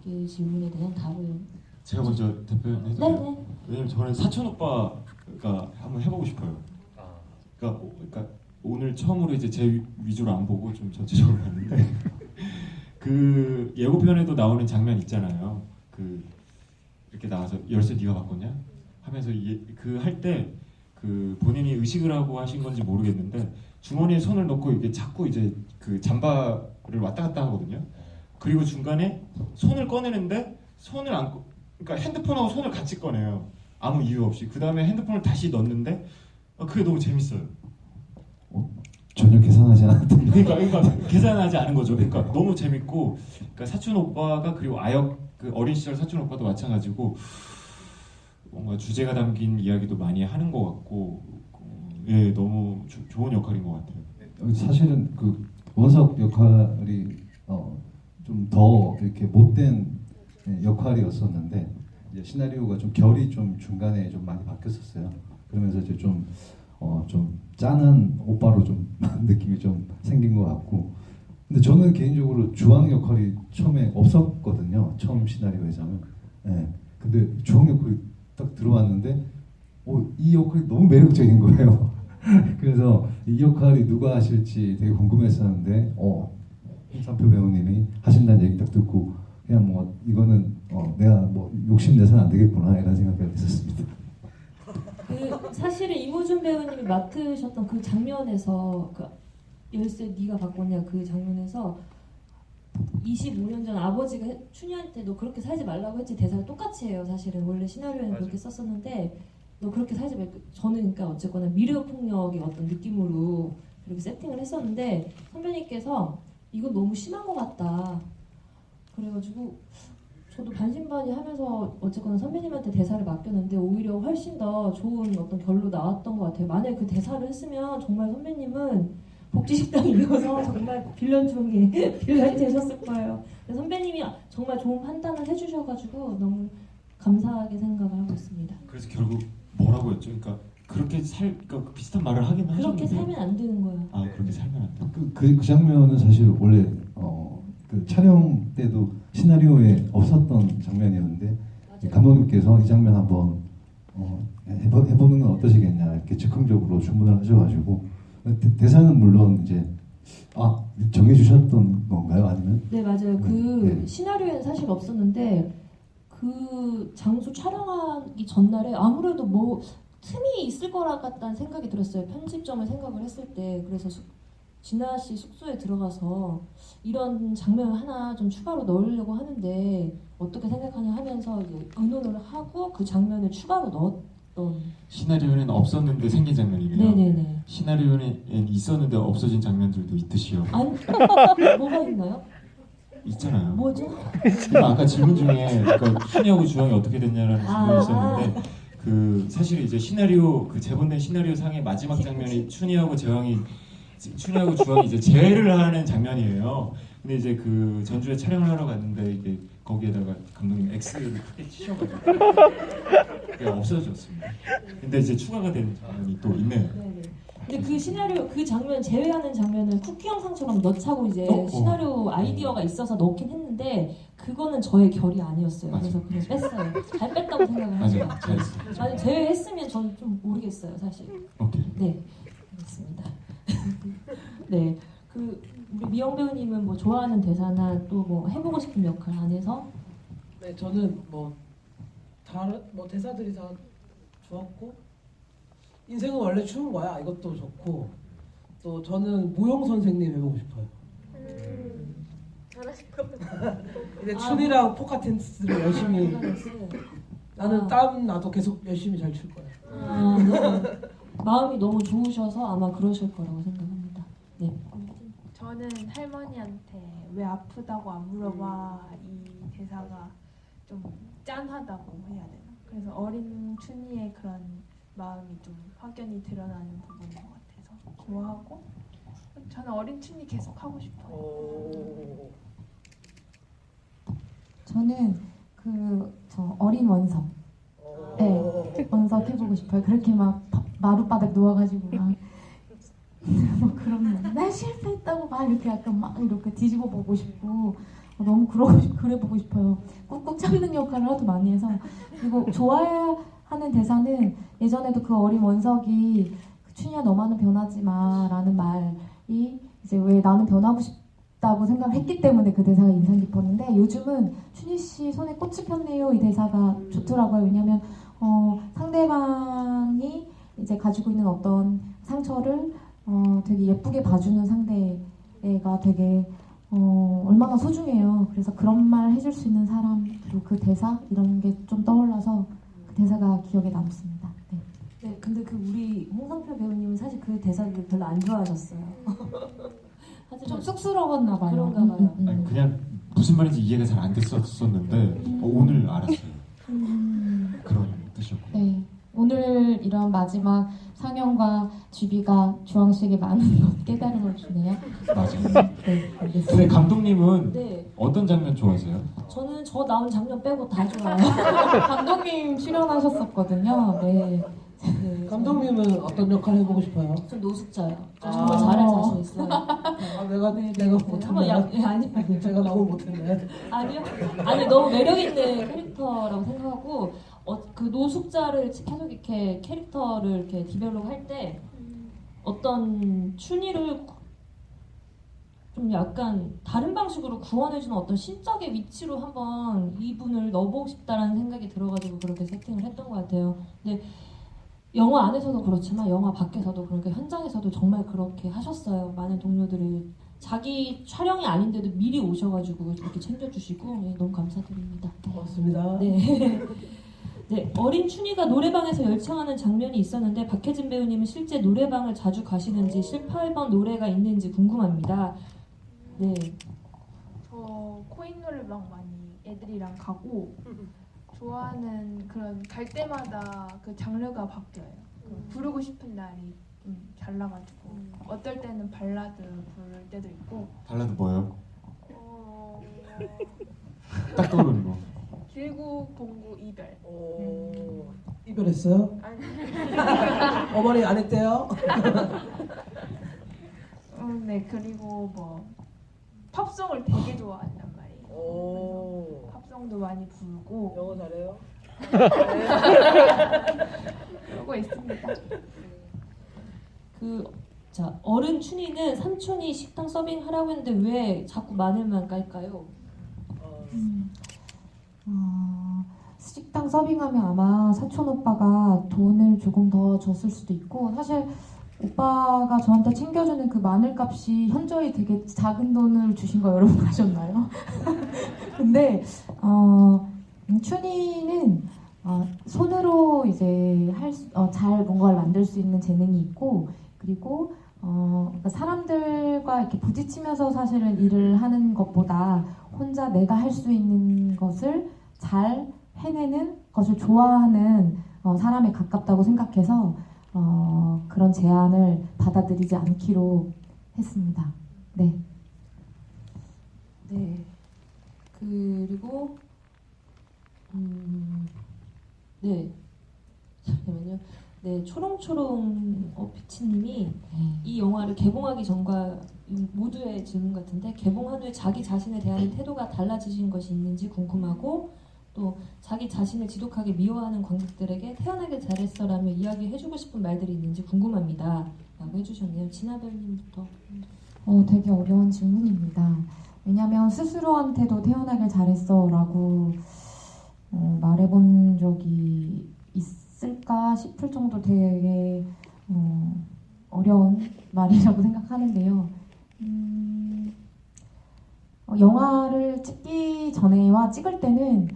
개의 질문에 대한 답을. 제가 먼저 답변해도 돼요? 네네. 왜냐면 저는 사촌 오빠가 한번 해보고 싶어요. 그러니까 오늘 처음으로 이제 제 위주로 안 보고 좀 전체적으로 봤는데 그 예고편에도 나오는 장면 있잖아요. 그 이렇게 나와서 열쇠 네가 바꿨냐 하면서 그 할 때 그 본인이 의식을 하고 하신 건지 모르겠는데 주머니에 손을 넣고 이게 자꾸 이제 그 잠바를 왔다 갔다 하거든요. 그리고 중간에 손을 꺼내는데 손을 안 그러니까 핸드폰하고 손을 같이 꺼내요. 아무 이유 없이. 그 다음에 핸드폰을 다시 넣는데 그게 너무 재밌어요. 전혀 계산하지 않았던. 그러니까 계산하지 않은 거죠. 그러니까 너무 재밌고, 그러니까 사촌 오빠가 그리고 아역 그 어린 시절 사촌 오빠도 마찬가지고 뭔가 주제가 담긴 이야기도 많이 하는 것 같고, 예 너무 좋은 역할인 것 같아요. 사실은 그 원석 역할이 좀 더 이렇게 못된 역할이었었는데 이제 시나리오가 좀 결이 좀 중간에 좀 많이 바뀌었었어요. 그러면서 이제 좀 짠한 오빠로 좀 느낌이 좀 생긴 것 같고. 근데 저는 개인적으로 주황 역할이 처음에 없었거든요. 처음 시나리오에서는. 예. 근데 주황 역할이 딱 들어왔는데 이 역할이 너무 매력적인 거예요. 그래서 이 역할이 누가 하실지 되게 궁금했었는데 홍상표 배우님이 하신다는 얘기 딱 듣고 그냥 뭐 이거는 내가 뭐 욕심내서는 안 되겠구나 이런 생각을 했었습니다. 그 사실은 이모준 배우님이 맡으셨던 그 장면에서 그 열쇠 네가 바꿨냐 그 장면에서 25년 전 아버지가 춘희한테 너 그렇게 살지 말라고 했지 대사를 똑같이 해요. 사실은 원래 시나리오에는 그렇게 썼었는데 너 그렇게 살지 말고 저는 그러니까 어쨌거나 미르 폭력의 어떤 느낌으로 그렇게 세팅을 했었는데 선배님께서 이건 너무 심한 것 같다 그래가지고 저도 반신반의하면서 어쨌거나 선배님한테 대사를 맡겼는데 오히려 훨씬 더 좋은 어떤 결로 나왔던 것 같아요. 만약에 그 대사를 했으면 정말 선배님은 복지식당 이어서 정말 빌런 중에 빌런이 되셨을 거예요. 선배님이 정말 좋은 판단을 해주셔가지고 너무 감사하게 생각을 하고 있습니다. 그래서 결국 뭐라고 했죠? 그러니까 그렇게 그러니까 비슷한 말을 하긴 하셨는데 그렇게 살면 안 되는 거예요. 그렇게 살면 안 돼. 그 장면은 사실 원래 그 촬영 때도 시나리오에 없었던 장면이었는데 감독님께서 이 장면 한번 해보는 건 어떠시겠냐 이렇게 즉흥적으로 주문을 하셔가지고 대사는 물론 이제 정해주셨던 건가요? 아니면? 네 맞아요. 네. 시나리오에는 사실 없었는데 그 장소 촬영하기 전날에 아무래도 뭐 틈이 있을 거라 같다는 생각이 들었어요. 편집점을 생각을 했을 때. 그래서 진아 씨 숙소에 들어가서 이런 장면을 하나 좀 추가로 넣으려고 하는데 어떻게 생각하냐 하면서 이제 의논을 하고 그 장면을 추가로 넣었던. 시나리오는 없었는데 생긴 장면이래요. 네네네. 시나리오는 있었는데 없어진 장면들도 있듯이요. 아니 뭐가 있나요? 있잖아요. 뭐죠? 아까 질문 중에 그러니까 춘희하고 주황이 어떻게 됐냐라는 질문이 있었는데 그 사실 이제 시나리오 그 재본된 시나리오 상의 마지막 장면이 춘희하고 주황이 이제 재회를 하는 장면이에요. 근데 이제 그 전주에 촬영을 하러 갔는데 이게 거기에다가 감독님 X를 크게 치셔가지고 그게 없어졌습니다. 근데 이제 추가가 된 장면이 또 있네요. 네네. 근데 그 시나리오 그 장면 제외하는 장면을 쿠키 영상처럼 넣자고 이제 시나리오 아이디어가 있어서 넣긴 했는데 그거는 저의 결이 아니었어요. 그래서 그냥 뺐어요. 잘 뺐다고 생각을 맞아요. 하죠. 잘했어요. 만약 제외했으면 저는 좀 모르겠어요, 사실. 오케이. 네, 알겠습니다. 네, 그 우리 미영 배우님은 뭐 좋아하는 대사나 또 뭐 해보고 싶은 역할 안에서 네, 저는 뭐 다른 뭐 대사들이 다 좋았고 인생은 원래 추운 거야. 이것도 좋고 또 저는 무용 선생님 해보고 싶어요. 잘하실 것 이제 춘이랑 포카텐스를 열심히 나는 땀 나도 계속 열심히 잘 출 거야. 마음이 너무 좋으셔서 아마 그러실 거라고 생각합니다. 네. 저는 할머니한테 왜 아프다고 안 물어봐 이 대사가 좀 짠하다고 해야 되나? 그래서 어린 춘희의 그런 마음이 좀 확연히 드러나는 부분인 것 같아서 좋아하고 저는 어린 춘희 계속 하고 싶어요. 저는 저 어린 원석. 네, 원석 해보고 싶어요. 그렇게 막 마룻바닥 누워가지고 막 뭐 그러면 나 실패했다고 막 이렇게 약간 막 이렇게 뒤집어 보고 싶고 너무 그래 보고 싶어요. 꾹꾹 참는 역할을 하도 많이 해서. 그리고 좋아하는 대사는 예전에도 그 어린 원석이 춘희야 너만은 변하지 마라는 말이 이제 왜 나는 변하고 싶다고 생각을 했기 때문에 그 대사가 인상 깊었는데 요즘은 춘희 씨 손에 꽃이 폈네요 이 대사가 좋더라고요. 왜냐하면 상대방이 이제 가지고 있는 어떤 상처를 되게 예쁘게 봐주는 상대가 되게 얼마나 소중해요. 그래서 그런 말 해줄 수 있는 사람 그리고 그 대사 이런 게 좀 떠올라서 그 대사가 기억에 남습니다. 네. 네, 근데 그 우리 홍상표 배우님은 사실 그 대사를 별로 안 좋아하셨어요. 하지만 좀 쑥스러웠나 봐요. 그런가 봐요. 아니 그냥 무슨 말인지 이해가 잘 안 됐었는데 오늘 알았어요. 그런 뜻이었고. 네. 오늘 이런 마지막 상영과 GB가 주황식에 많은 것 깨달음을 주네요. 맞아요. 네, 알겠습니다. 근데 감독님은 네, 어떤 장면 좋아하세요? 저는 저 나온 장면 빼고 다 좋아요. 감독님 출연하셨었거든요. 네. 네, 감독님은 어떤 역할 해보고 싶어요? 전 노숙자요. 저 아. 정말 잘할 자신 있어요. 내가 한번 아니 제가 너무 못했네. 아니요. 아니 너무 매력 있는 캐릭터라고 생각하고 그 노숙자를 계속 이렇게 캐릭터를 이렇게 디벨롭 할 때 어떤 춘희를 좀 약간 다른 방식으로 구원해주는 어떤 신적의 위치로 한번 이분을 넣어보고 싶다라는 생각이 들어가지고 그렇게 세팅을 했던 것 같아요. 근데 영화 안에서도 그렇지만 영화 밖에서도 그렇게 현장에서도 정말 그렇게 하셨어요. 많은 동료들이 자기 촬영이 아닌데도 미리 오셔가지고 이렇게 챙겨주시고 네, 너무 감사드립니다. 고맙습니다. 네. 네, 어린 춘희가 노래방에서 열창하는 장면이 있었는데 박혜진 배우님은 실제 노래방을 자주 가시는지 실파해본 노래가 있는지 궁금합니다. 네, 저 코인 노래방 많이 애들이랑 가고 좋아하는 그런 갈 때마다 그 장르가 바뀌어요. 부르고 싶은 날이 좀 잘 나가지고 어떨 때는 발라드 부를 때도 있고 발라드 뭐예요? 딱 떠오르는 거. 길고 봉구 이별. 이별했어요? 어머니 안 했대요? 네, 그리고 뭐 팝송을 되게 좋아한단 말이에요. 팝송도 많이 부르고 영어 잘해요? 그러고 있습니다. 자 어른 춘희는 삼촌이 식당 서빙하라고 했는데 왜 자꾸 마늘만 깔까요? 식당 서빙하면 아마 사촌 오빠가 돈을 조금 더 줬을 수도 있고 사실 오빠가 저한테 챙겨주는 그 마늘값이 현저히 되게 작은 돈을 주신 거 여러분 아셨나요? 근데 춘희는 손으로 이제 잘 뭔가를 만들 수 있는 재능이 있고 그리고 그러니까 사람들과 이렇게 부딪히면서 사실은 일을 하는 것보다 혼자 내가 할 수 있는 것을 잘 해내는 것을 좋아하는 사람에 가깝다고 생각해서 그런 제안을 받아들이지 않기로 했습니다. 네. 네. 그리고 네. 잠시만요. 네, 초롱초롱 피치님이 이 영화를 개봉하기 전과 모두의 질문 같은데 개봉한 후에 자기 자신에 대한 태도가 달라지신 것이 있는지 궁금하고 또 자기 자신을 지독하게 미워하는 관객들에게 태어나길 잘했어라며 이야기해주고 싶은 말들이 있는지 궁금합니다. 라고 해주셨네요. 진아별님부터. 되게 어려운 질문입니다. 왜냐면 스스로한테도 태어나길 잘했어라고 말해본 적이 있을까 싶을 정도로 되게 어려운 말이라고 생각하는데요. 영화를 찍기 전에와 찍을 때는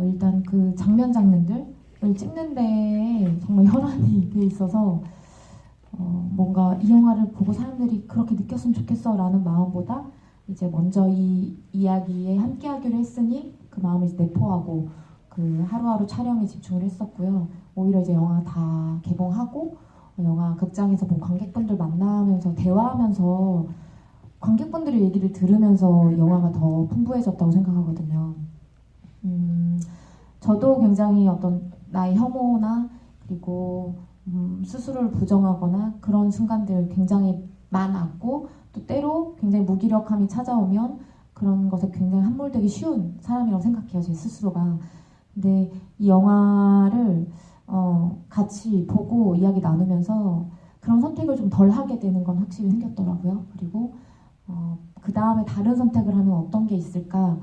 일단 그 장면들을 찍는 데에 정말 혈안이 돼 있어서 뭔가 이 영화를 보고 사람들이 그렇게 느꼈으면 좋겠어라는 마음보다 이제 먼저 이 이야기에 함께하기로 했으니 그 마음을 이제 내포하고 그 하루하루 촬영에 집중을 했었고요. 오히려 이제 영화 다 개봉하고 영화 극장에서 뭐 관객분들 만나면서 대화하면서 관객분들의 얘기를 들으면서 영화가 더 풍부해졌다고 생각하거든요. 저도 굉장히 어떤 나의 혐오나 그리고 스스로를 부정하거나 그런 순간들 굉장히 많았고 또 때로 굉장히 무기력함이 찾아오면 그런 것에 굉장히 함몰되기 쉬운 사람이라고 생각해요. 제 스스로가. 근데 이 영화를 같이 보고 이야기 나누면서 그런 선택을 좀 덜 하게 되는 건 확실히 생겼더라고요. 그리고 그 다음에 다른 선택을 하면 어떤 게 있을까로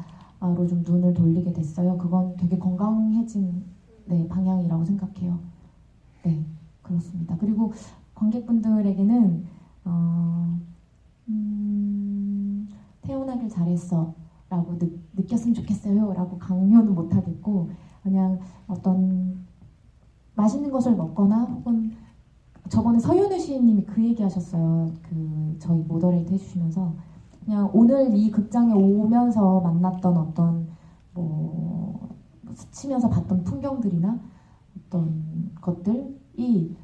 좀 눈을 돌리게 됐어요. 그건 되게 건강해진 방향이라고 생각해요. 네, 그렇습니다. 그리고 관객분들에게는 태어나길 잘했어 라고 느꼈으면 좋겠어요 라고 강요는 못하겠고 그냥 어떤 맛있는 것을 먹거나 혹은 저번에 서윤우 시인님이 그 얘기 하셨어요. 그 저희 모더레이트 해주시면서 그냥 오늘 이 극장에 오면서 만났던 어떤 뭐 스치면서 봤던 풍경들이나 어떤 것들이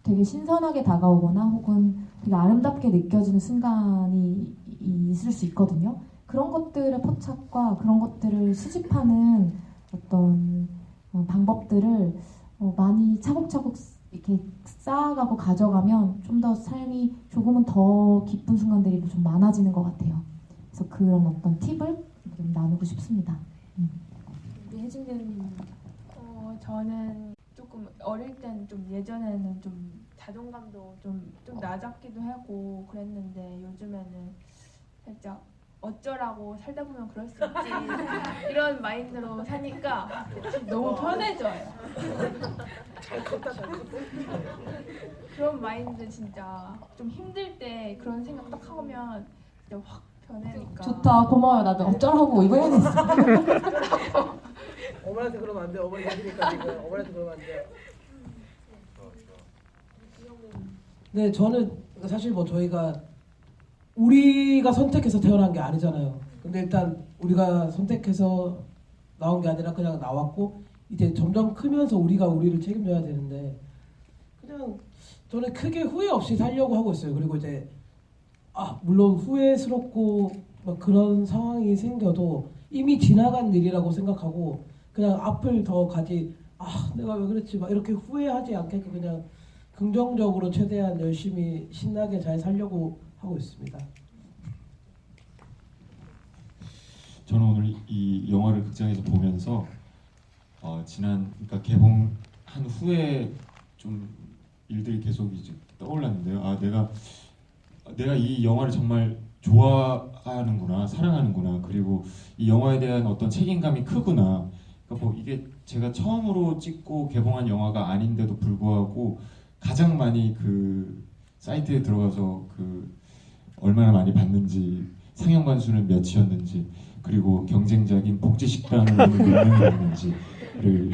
되게 신선하게 다가오거나 혹은 되게 아름답게 느껴지는 순간이 있을 수 있거든요. 그런 것들의 포착과 그런 것들을 수집하는 어떤 방법들을 많이 차곡차곡 이렇게 쌓아가고 가져가면 좀 더 삶이 조금은 더 기쁜 순간들이 좀 많아지는 것 같아요. 그래서 그런 어떤 팁을 좀 나누고 싶습니다. 우리 혜진 배우님. 저는 조금 어릴 때는 좀 예전에는 좀 자존감도 좀 낮았기도 하고 그랬는데 요즘에는 살짝 어쩌라고 살다 보면 그럴 수 있지 이런 마인드로 사니까 너무 편해져요. 그런 마인드 진짜 좀 힘들 때 그런 생각 딱 하면 진짜 확 변하니까. 좋다, 고마워요. 나도 어쩌라고 이거 해야겠어. 어머니한테 그러면 안 돼. 어머니 얘기니까 지금 어머니한테 그러면 안 돼. 네, 저는 사실 뭐 저희가 우리가 선택해서 태어난 게 아니잖아요. 근데 일단 우리가 선택해서 나온 게 아니라 그냥 나왔고 이제 점점 크면서 우리가 우리를 책임져야 되는데 그냥 저는 크게 후회 없이 살려고 하고 있어요. 그리고 이제 물론 후회스럽고 막 그런 상황이 생겨도 이미 지나간 일이라고 생각하고 그냥 앞을 더 가지 내가 왜 그랬지 막 이렇게 후회하지 않게끔 그냥 긍정적으로 최대한 열심히 신나게 잘 살려고 하고 있습니다. 저는 오늘 이 영화를 극장에서 보면서 그러니까 개봉한 후에 좀 일들이 계속 이제 떠올랐는데요. 내가 이 영화를 정말 좋아하는구나, 사랑하는구나, 그리고 이 영화에 대한 어떤 책임감이 크구나. 그러니까 뭐 이게 제가 처음으로 찍고 개봉한 영화가 아닌데도 불구하고 가장 많이 그 사이트에 들어가서 그 얼마나 많이 봤는지, 상영관 수는 몇이었는지, 그리고 경쟁작인 복지식당을 몇 명이었는지를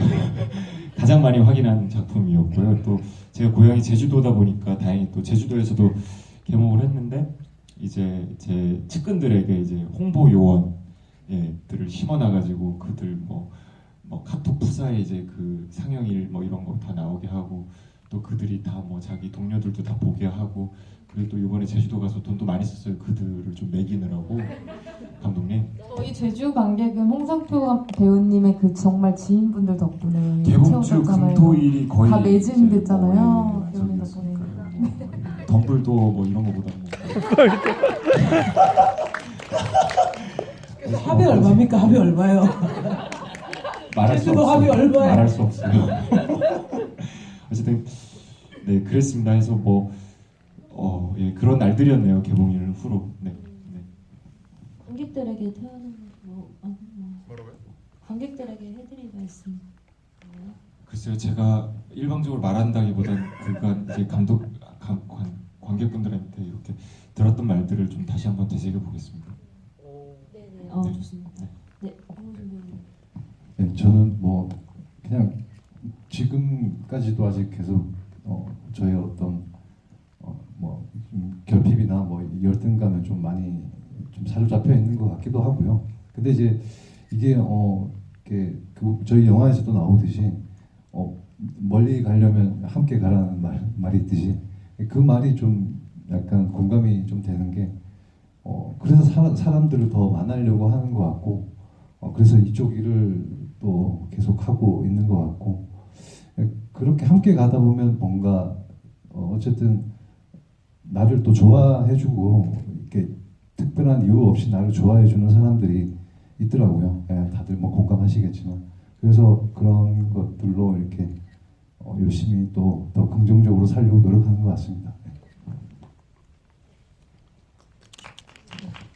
가장 많이 확인한 작품이었고요. 또 제가 고향이 제주도다 보니까 다행히 또 제주도에서도 개봉을 했는데 이제 제 측근들에게 이제 홍보 요원들을 심어놔가지고 그들 뭐 카톡 푸사에 이제 그 상영일 뭐 이런 거 다 나오게 하고 또 그들이 다 뭐 자기 동료들도 다 보게 하고 그리고 또 이번에 제주도 가서 돈도 많이 썼어요. 그들을 좀 먹이느라고 감독님. 저희 제주 관객은 홍상표 배우님의 그 정말 지인분들 덕분에 개봉주 채워졌잖아요. 금토일이 거의 다 매진됐잖아요. 이제 배우님 저기 덕분에. 있으니까 뭐 덤블도 뭐 이런 거보다 뭐 그래서 합이 얼마입니까? 합이 얼마예요? 말할 수 제주도 합이 없어요. 얼마예요? 말할 수 없어요. 어쨌든 네 그랬습니다. 해서 뭐 예, 그런 날들이었네요. 개봉일 후로. 네. 네. 관객들에게 태어난 뭐라고요? 관객들에게 해드릴 말씀. 글쎄요, 제가 일방적으로 말한다기보단 그간 이제 관객분들한테 이렇게 들었던 말들을 좀 다시 한번 되새겨 보겠습니다. 네네. 네. 좋습니다. 네. 홍준표 배우님. 네, 저는 뭐 그냥 지금까지도 아직 계속 저의 어떤 뭐 결핍이나 뭐 열등감에 좀 많이 좀 사로잡혀 있는 것 같기도 하고요. 근데 이제 이게 이렇게 저희 영화에서도 나오듯이 멀리 가려면 함께 가라는 말이 있듯이 그 말이 좀 약간 공감이 좀 되는 게 그래서 사람들을 더 만나려고 하는 것 같고 그래서 이쪽 일을 또 계속 하고 있는 것 같고 그렇게 함께 가다 보면 뭔가 어쨌든 나를 또 좋아해주고 이렇게 특별한 이유 없이 나를 좋아해주는 사람들이 있더라고요. 예, 다들 뭐 공감하시겠지만 그래서 그런 것들로 이렇게 열심히 또 더 긍정적으로 살려고 노력하는 것 같습니다.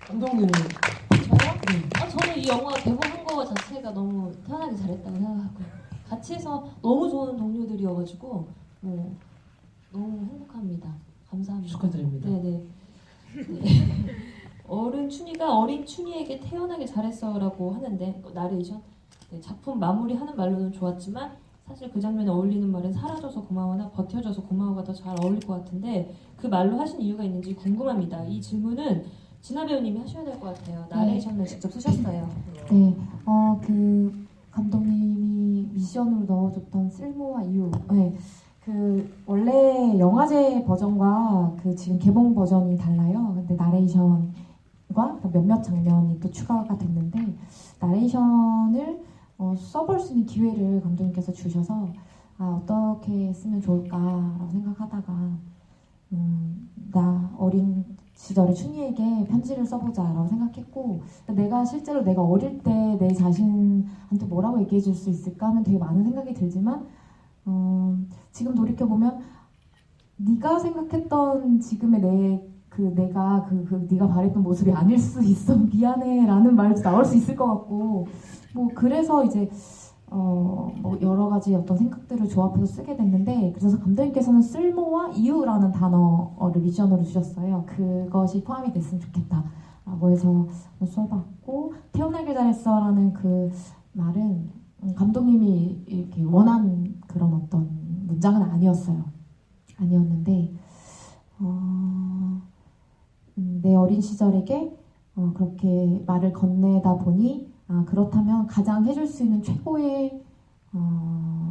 감독님은 저요? 저는 이 영화 개봉한 거 자체가 너무 태어나기 잘했다고 생각하고 같이 해서 너무 좋은 동료들이어가지고 너무 행복합니다. 감사합니다. 축하드립니다. 네네. 네. 어른 춘희가 어린 춘희에게 태어나길 잘했어라고 하는데 나레이션 작품 마무리하는 말로는 좋았지만 사실 그 장면에 어울리는 말은 사라져서 고마워나 버텨줘서 고마워가 더 잘 어울릴 것 같은데 그 말로 하신 이유가 있는지 궁금합니다. 이 질문은 진아 배우님이 하셔야 될 것 같아요. 나레이션을 직접 쓰셨어요. 네, 그 감독님이 미션으로 넣어줬던 쓸모와 이유. 네, 그 원래 영화제 버전과 그 지금 개봉 버전이 달라요. 근데 나레이션과 몇몇 장면이 또 추가가 됐는데 나레이션을 써볼 수 있는 기회를 감독님께서 주셔서 어떻게 쓰면 좋을까라고 생각하다가 나 어린 시절에 춘희에게 편지를 써보자라고 생각했고 내가 실제로 내가 어릴 때 내 자신한테 뭐라고 얘기해 줄 수 있을까 하면 되게 많은 생각이 들지만 지금 돌이켜보면 네가 생각했던 지금의 내가 네가 바랬던 모습이 아닐 수 있어 미안해 라는 말도 나올 수 있을 것 같고 뭐 그래서 이제 뭐 여러 가지 어떤 생각들을 조합해서 쓰게 됐는데 그래서 감독님께서는 쓸모와 이유라는 단어를 미션으로 주셨어요. 그것이 포함이 됐으면 좋겠다 라고 해서 써봤고 태어나길 잘했어라는 그 말은 감독님이 이렇게 원한 그런 어떤 문장은 아니었는데 내 어린 시절에게 그렇게 말을 건네다 보니 그렇다면 가장 해줄 수 있는 최고의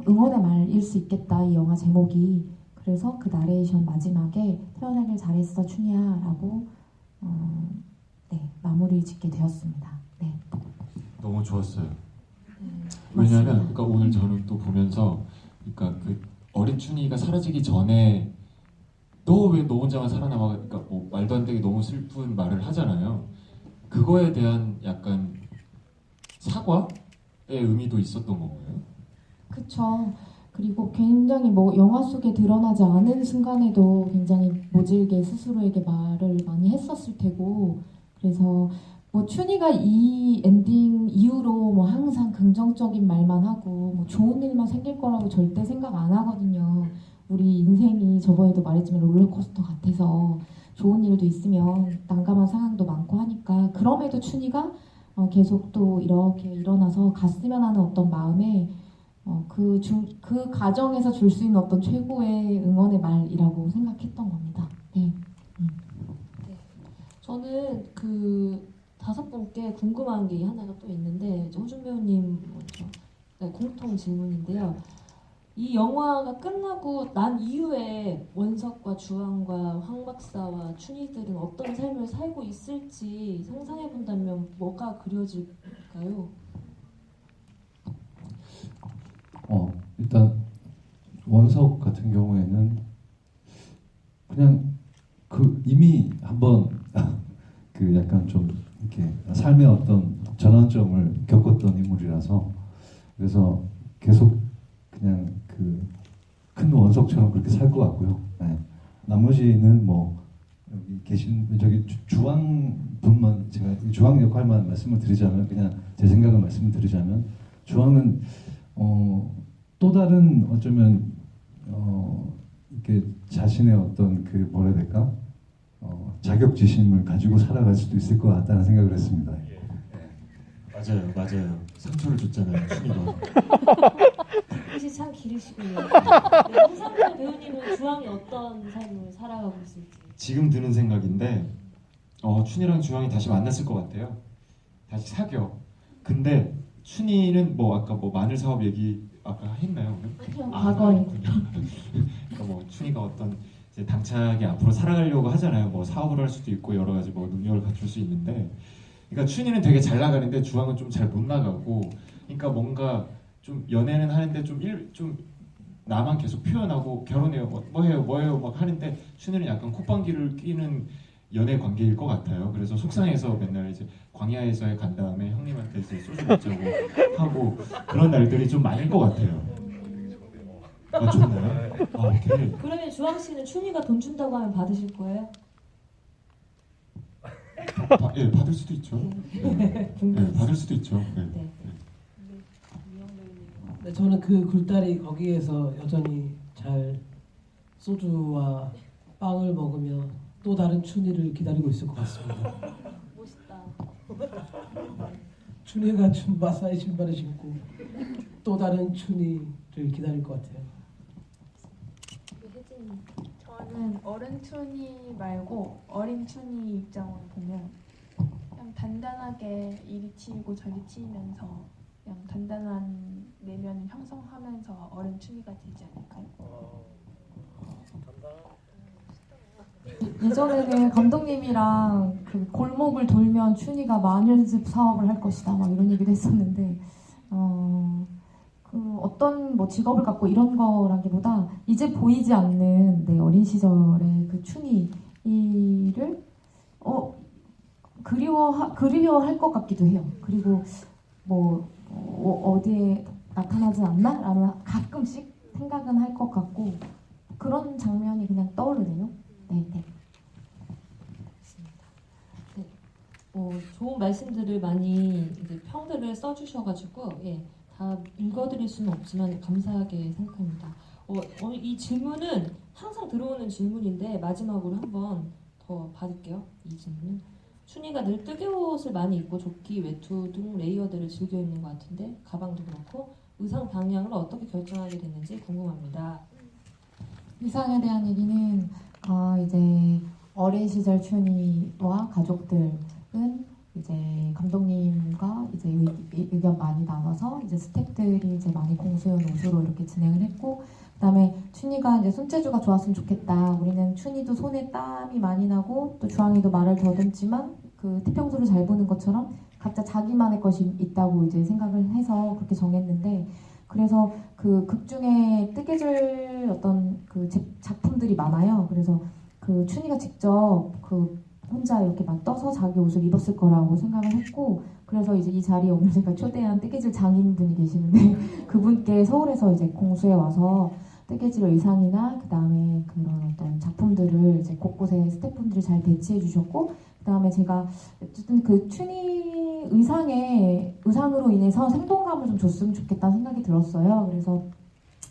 응원의 말일 수 있겠다 이 영화 제목이 그래서 그 나레이션 마지막에 태어나길 잘했어 춘희야 라고 네, 마무리 짓게 되었습니다. 네. 너무 좋았어요. 왜냐하면 그러니까 오늘 저는 또 보면서 그러니까 그 어린 춘희가 사라지기 전에 너 왜 너 혼자만 살아남아 그러니까 뭐 말도 안 되게 너무 슬픈 말을 하잖아요. 그거에 대한 약간 사과의 의미도 있었던 건가요? 그쵸. 그리고 굉장히 뭐 영화 속에 드러나지 않은 순간에도 굉장히 모질게 스스로에게 말을 많이 했었을 테고 그래서 뭐 춘희가 이 엔딩 이후로 뭐 항상 긍정적인 말만 하고 뭐 좋은 일만 생길 거라고 절대 생각 안 하거든요. 우리 인생이 저번에도 말했지만 롤러코스터 같아서 좋은 일도 있으면 난감한 상황도 많고 하니까 그럼에도 춘희가 계속 또 이렇게 일어나서 갔으면 하는 어떤 마음에 그 과정에서 줄 수 있는 어떤 최고의 응원의 말이라고 생각했던 겁니다. 네. 저는 그 5분께 궁금한 게 하나가 또 있는데 호준 배우님 먼저 공통 질문인데요. 이 영화가 끝나고 난 이후에 원석과 주황과 황 박사와 춘희들은 어떤 삶을 살고 있을지 상상해 본다면 뭐가 그려질까요? 일단 원석 같은 경우에는 그냥 그 이미 한번 그 약간 좀 이렇게 삶의 어떤 전환점을 겪었던 인물이라서 그래서 계속 그냥 그 큰 원석처럼 그렇게 살 것 같고요. 네. 나머지는 뭐 여기 계신 저기 주황 분만 제가 주황 역할만 말씀을 드리자면 그냥 제 생각을 말씀을 드리자면 주황은 또 다른 어쩌면 이렇게 자신의 어떤 그 뭐라 해야 될까 자격지심을 가지고 살아갈 수도 있을 것 같다는 생각을 했습니다. 맞아요. 상처를 줬잖아요, 춘희가. 뜻이 참 길으시군요. 네, 홍상철 배우님은 주황이 어떤 삶을 살아가고 있을지. 지금 드는 생각인데 춘희랑 주황이 다시 만났을 것 같아요. 다시 사겨. 근데 춘희는 뭐 아까 뭐 마늘 사업 얘기 아까 했나요? 아니요, 과거에. 그러니까 뭐 춘희가 어떤 이제 당차게 앞으로 살아가려고 하잖아요. 뭐 사업을 할 수도 있고 여러 가지 뭐 능력을 갖출 수 있는데, 그러니까 춘희는 되게 잘 나가는데 주황은 좀 잘 못 나가고, 그러니까 뭔가 좀 연애는 하는데 좀 나만 계속 표현하고 결혼해요, 뭐해요 막 하는데 춘희는 약간 콧방귀를 끼는 연애 관계일 것 같아요. 그래서 속상해서 맨날 이제 광야에서 간 다음에 형님한테 이제 소주 먹자고 하고 그런 날들이 좀 많을 것 같아요. 좋나요? 오케이. 그러면 주황 씨는 춘희가 돈 준다고 하면 받으실 거예요? 예, 받을 수도 있죠. 네, 받을 수도 있죠. 네. 네. 네, 저는 그 굴다리 거기에서 여전히 잘 소주와 빵을 먹으며 또 다른 춘희를 기다리고 있을 것 같습니다. 멋있다. 춘희가 준 마사의 신발을 신고 또 다른 춘희를 기다릴 것 같아요. 혜진. 저는 어른 춘희 말고 어린 춘희 입장으로 보면 그냥 단단하게 이리 치이고 저리 치이면서 그냥 단단한 내면을 형성하면서 어른 춘희가 되지 않을까요? 예전에는 감독님이랑 그 골목을 돌면 춘희가 마늘즙 사업을 할 것이다 막 이런 얘기도 했었는데 그 어떤 뭐 직업을 갖고 이런 거라기보다 이제 보이지 않는 내 어린 시절의 그 춘희를 그리워할 것 같기도 해요. 그리고 뭐 어디에 나타나지 않나? 라는 가끔씩 생각은 할 것 같고 그런 장면이 그냥 떠오르네요. 네. 좋은 말씀들을 많이 이제 평들을 써주셔가지고 다 읽어드릴 수는 없지만 감사하게 생각합니다. 이 질문은 항상 들어오는 질문인데 마지막으로 한번 더 받을게요. 이 질문은 춘희가 늘 뜨개옷 옷을 많이 입고 조끼, 외투 등 레이어드를 즐겨 입는 것 같은데 가방도 그렇고 의상 방향을 어떻게 결정하게 됐는지 궁금합니다. 의상에 대한 얘기는 이제 어린 시절 춘희와 가족들은 이제 감독님과 이제 의견 많이 나눠서 이제 스태프들이 이제 많이 공수한 옷으로 이렇게 진행을 했고, 그다음에 춘희가 이제 손재주가 좋았으면 좋겠다. 우리는 춘희도 손에 땀이 많이 나고 또 주황이도 말을 더듬지만 그 태평소를 잘 보는 것처럼 각자 자기만의 것이 있다고 이제 생각을 해서 그렇게 정했는데, 그래서 그 극 중에 뜨개질 어떤 그 작품들이 많아요. 그래서 그 춘희가 직접 그 혼자 이렇게 막 떠서 자기 옷을 입었을 거라고 생각을 했고, 그래서 이제 이 자리에 오늘 제가 초대한 뜨개질 장인분이 계시는데 그분께 서울에서 이제 공수해 와서 뜨개질 의상이나 그 다음에 그런 어떤 작품들을 이제 곳곳에 스태프분들이 잘 배치해 주셨고, 그 다음에 제가 어쨌든 그 춘희 의상으로 인해서 생동감을 좀 줬으면 좋겠다는 생각이 들었어요. 그래서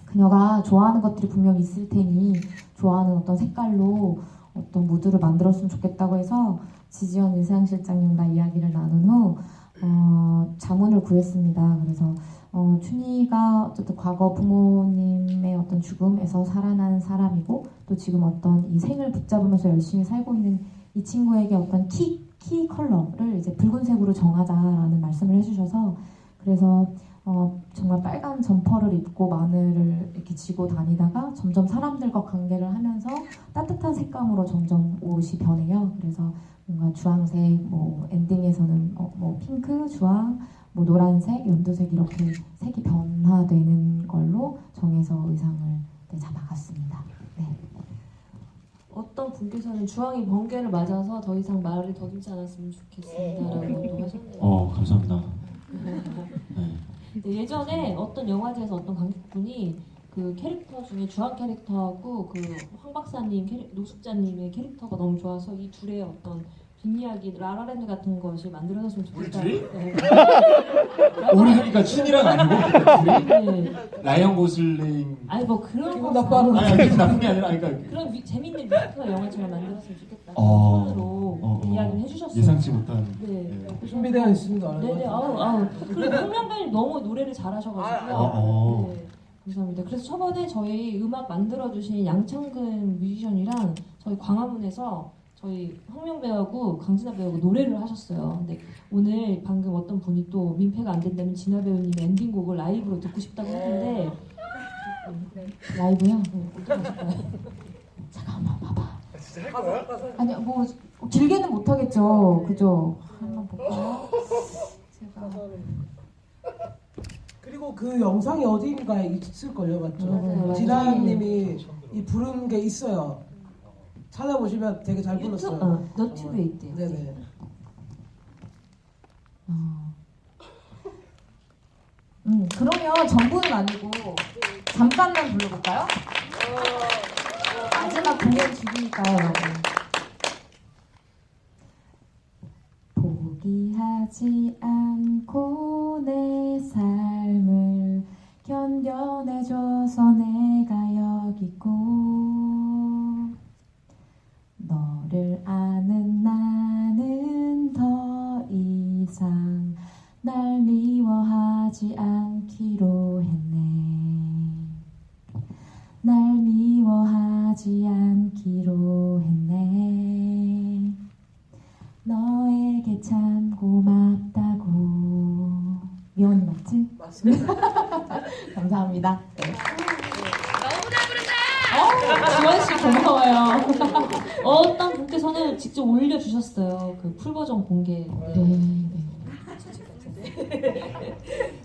그녀가 좋아하는 것들이 분명 있을 테니 좋아하는 어떤 색깔로 어떤 무드를 만들었으면 좋겠다고 해서 지지연 의상실장님과 이야기를 나눈 후 자문을 구했습니다. 그래서 춘희가 어쨌든 과거 부모님의 어떤 죽음에서 살아난 사람이고 또 지금 어떤 이 생을 붙잡으면서 열심히 살고 있는 이 친구에게 어떤 키 컬러를 이제 붉은색으로 정하자라는 말씀을 해주셔서, 그래서 정말 빨간 점퍼를 입고 마늘을 이렇게 쥐고 다니다가 점점 사람들과 관계를 하면서 따뜻한 색감으로 점점 옷이 변해요. 그래서 뭔가 주황색, 뭐 엔딩에서는 뭐 핑크, 주황, 뭐 노란색, 연두색 이렇게 색이 변화되는 걸로 정해서 의상을 잡아갔습니다. 네. 어떤 분께서는 주황이 번개를 맞아서 더 이상 말을 더듬지 않았으면 좋겠습니다라고 또 하셨네요. 감사합니다. 네. 예전에 어떤 영화제에서 어떤 관객분이 그 캐릭터 중에 주황 캐릭터하고 그 황 박사님, 노숙자님의 캐릭터가 너무 좋아서 이 둘의 어떤 뒷이야기, 라라랜드 같은 것이 만들어졌으면 좋겠다. 우리 네. 우리 그러니까 춘이랑 아니고 네. 라이언 고슬링. 아니 뭐 그런 기분 거 나빠하는 아니 기분 나쁜 게 아니라 그러니까 그런 재밌는 뮤지컬 영화처럼 만들었으면 좋겠다. 어. 손으로 이야기를 해주셨어요. 예상치 못한. 네. 준비되어 있습니다. 네네. 아우. 그리고 홍명배님 너무 노래를 잘하셔가지고. 네. 감사합니다. 그래서 저번에 저희 음악 만들어주신 양창근 뮤지션이랑 저희 광화문에서 저희 황명 배우하고 강진아 배우하고 노래를 하셨어요. 근데 오늘 방금 어떤 분이 또 민폐가 안 된다면 진아 배우님의 엔딩곡을 라이브로 듣고 싶다고 했는데 라이브요? 어떡하실까요? 잠깐만 봐봐. 아니 뭐 길게는 못하겠죠. 그죠? 한번 볼까요? 제가 그리고 그 영상이 어디인가에 있을걸요, 맞죠? 맞아요. 지라님이 이 부른 게 있어요. 찾아보시면 되게 잘 유튜브, 불렀어요. 너튜브에 있대요. 네네. 그러면 전부는 아니고 잠깐만 불러볼까요? 마지막 공연 중이니까요, 여러분. 포기하지 않고 내 삶을 견뎌내줘서 내가 여기 있고 너를 아는 나는 더 이상 날 미워하지 않기로 했네. 날 미워하지 않기로 했네. 너에게 참 고맙다고. 미원이 맞지? 맞습니다. 감사합니다. 네. 지원씨 고마워요. 어떤 분께서는 직접 올려주셨어요. 그 풀버전 공개.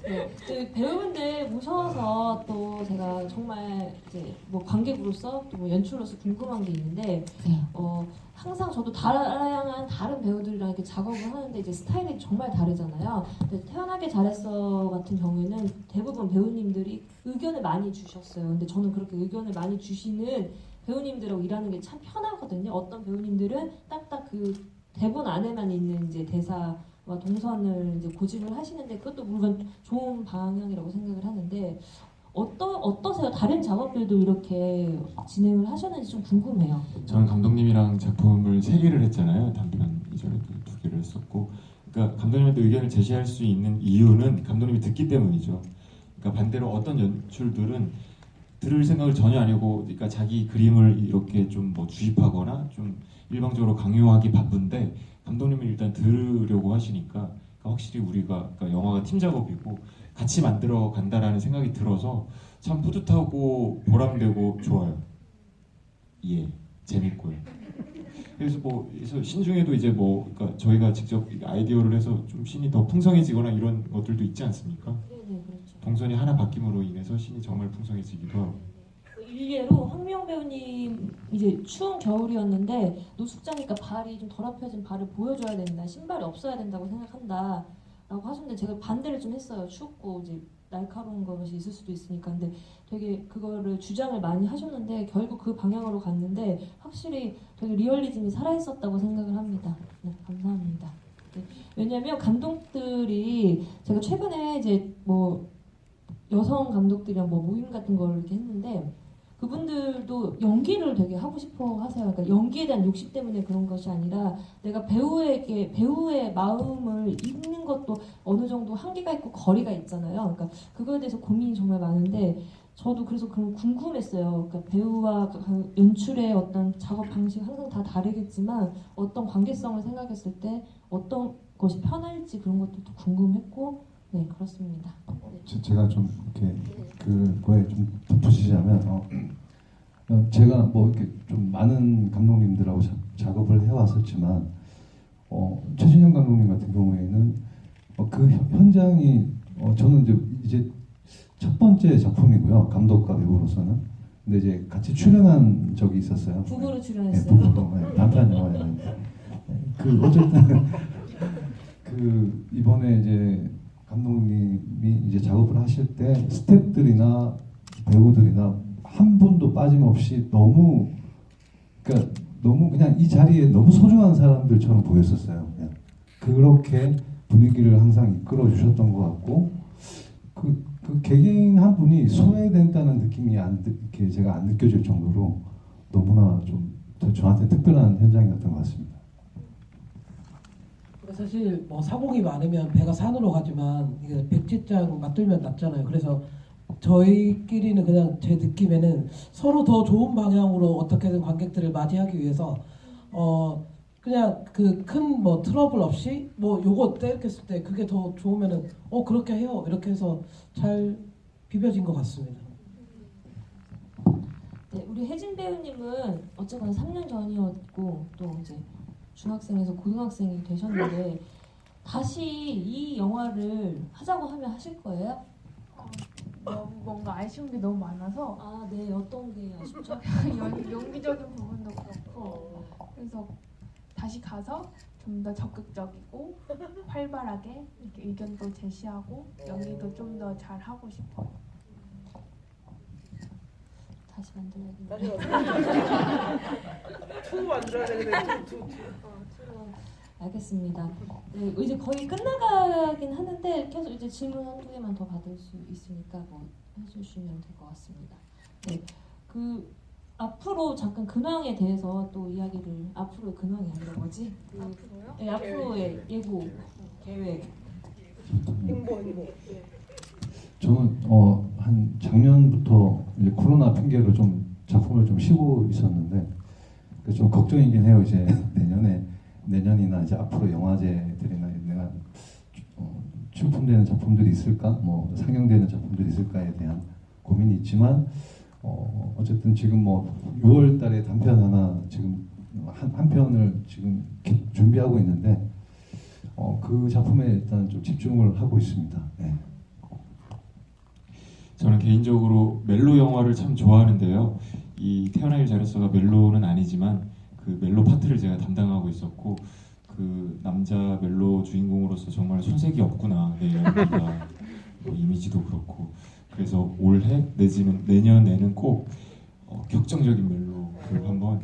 네, 그 배우분들 모셔서 또 제가 정말 이제 뭐 관객으로서 또 뭐 연출로서 궁금한 게 있는데 네. 항상 저도 다양한 다른 배우들이랑 이렇게 작업을 하는데 이제 스타일이 정말 다르잖아요. 근데 태어나게 잘했어 같은 경우에는 대부분 배우님들이 의견을 많이 주셨어요. 근데 저는 그렇게 의견을 많이 주시는 배우님들하고 일하는 게 참 편하거든요. 어떤 배우님들은 딱딱 그 대본 안에만 있는 이제 대사 동선을 이제 고집을 하시는데 그것도 물론 좋은 방향이라고 생각을 하는데 어떠세요? 다른 작업들도 이렇게 진행을 하셨는지 좀 궁금해요. 저는 감독님이랑 작품을 3개를 했잖아요. 단편 이전에도 2개를 했었고, 그러니까 감독님한테 의견을 제시할 수 있는 이유는 감독님이 듣기 때문이죠. 그러니까 반대로 어떤 연출들은 들을 생각을 전혀 안 하고, 그러니까 자기 그림을 이렇게 좀 뭐 주입하거나 좀 일방적으로 강요하기 바쁜데 감독님은 일단 들으려고 하시니까 그러니까 확실히 우리가 그러니까 영화가 팀 작업이고 같이 만들어 간다라는 생각이 들어서 참 뿌듯하고 보람되고 좋아요. 예, 재밌고요. 그래서 그래서 신중에도 이제 그러니까 저희가 직접 아이디어를 해서 좀 신이 더 풍성해지거나 이런 것들도 있지 않습니까? 네, 그렇죠. 동선이 하나 바뀜으로 인해서 신이 정말 풍성해지기도 하고. 일례로 황미영 배우님 이제 추운 겨울이었는데 노숙자니까 발이 좀 더럽혀진 발을 보여줘야 된다. 신발이 없어야 된다고 생각한다. 라고 하셨는데 제가 반대를 좀 했어요. 춥고 이제 날카로운 것이 있을 수도 있으니까. 근데 되게 그거를 주장을 많이 하셨는데 결국 그 방향으로 갔는데 확실히 되게 리얼리즘이 살아있었다고 생각을 합니다. 네, 감사합니다. 네, 왜냐면 감독들이 제가 최근에 이제 여성 감독들이랑 모임 같은 걸 이렇게 했는데 그분들도 연기를 되게 하고 싶어 하세요. 그러니까 연기에 대한 욕심 때문에 그런 것이 아니라 내가 배우의 마음을 읽는 것도 어느 정도 한계가 있고 거리가 있잖아요. 그러니까 그거에 대해서 고민이 정말 많은데 저도 그래서 그런 궁금했어요. 그러니까 배우와 연출의 어떤 작업 방식 항상 다 다르겠지만 어떤 관계성을 생각했을 때 어떤 것이 편할지 그런 것도 궁금했고 네 그렇습니다. 네. 제가 좀 이렇게 그거에 좀 덧붙이자면 제가 뭐 이렇게 좀 많은 감독님들하고 작업을 해왔었지만 최진영 감독님 같은 경우에는 그 현장이 저는 이제 첫 번째 작품이고요, 감독과 배우로서는. 근데 이제 같이 출연한 적이 있었어요. 부부로 네, 출연했어요. 부부로. 네, 단편 영화였는데 어쨌든 이번에 이제 감독님이 이제 작업을 하실 때 스태프들이나 배우들이나 한 분도 빠짐없이 너무 그냥 이 자리에 너무 소중한 사람들처럼 보였었어요. 그냥. 그렇게 분위기를 항상 이끌어 주셨던 것 같고 그 개개인 한 분이 소외된다는 느낌이 이렇게 제가 안 느껴질 정도로 너무나 좀 저한테 특별한 현장이었던 것 같습니다. 사실 뭐 사공이 많으면 배가 산으로 가지만 이게 백지장 맞들면 낫잖아요. 그래서 저희끼리는 그냥 제 느낌에는 서로 더 좋은 방향으로 어떻게든 관객들을 맞이하기 위해서 그냥 그 큰 뭐 트러블 없이 뭐 요거 어때 이렇게 했을 때 그게 더 좋으면은 그렇게 해요 이렇게 해서 잘 비벼진 것 같습니다. 네, 우리 혜진 배우님은 어쨌거나 3년 전이었고 또 이제 중학생에서 고등학생이 되셨는데 다시 이 영화를 하자고 하면 하실 거예요? 너무 뭔가 아쉬운 게 너무 많아서 아, 네. 어떤 게 아쉽죠? 연기적인 부분도 그렇고 그래서 다시 가서 좀 더 적극적이고 활발하게 이렇게 의견도 제시하고 연기도 좀 더 잘 하고 싶어요. 다시 만들어야겠네요. 투 만들어야 되는데 투. 알겠습니다. 네, 이제 거의 끝나가긴 하는데 계속 이제 질문 한두 개만 더 받을 수 있으니까 뭐 해주시면 될 것 같습니다. 네, 앞으로 잠깐 근황에 대해서 또 이야기를 앞으로의 근황이 아니라 뭐지? 앞으로요? 네, 앞으로의 예고 계획. 행보. 저는 한 작년부터 이제 코로나 핑계로 좀 작품을 좀 쉬고 있었는데 그래서 좀 걱정이긴 해요. 이제 내년이나 이제 앞으로 영화제들이나 내가 출품되는 작품들이 있을까, 뭐 상영되는 작품들이 있을까에 대한 고민이 있지만 어쨌든 지금 뭐 6월달에 단편 하나 지금 한 편을 지금 준비하고 있는데 그 작품에 일단 좀 집중을 하고 있습니다. 네. 저는 개인적으로 멜로 영화를 참 좋아하는데요. 이 태어나길 잘했어가 멜로는 아니지만 그 멜로 파트를 제가 담당하고 있었고 그 남자 멜로 주인공으로서 정말 손색이 없구나 내 연기가 뭐 이미지도 그렇고 그래서 올해 내지는 내년에는 꼭 격정적인 멜로를 한번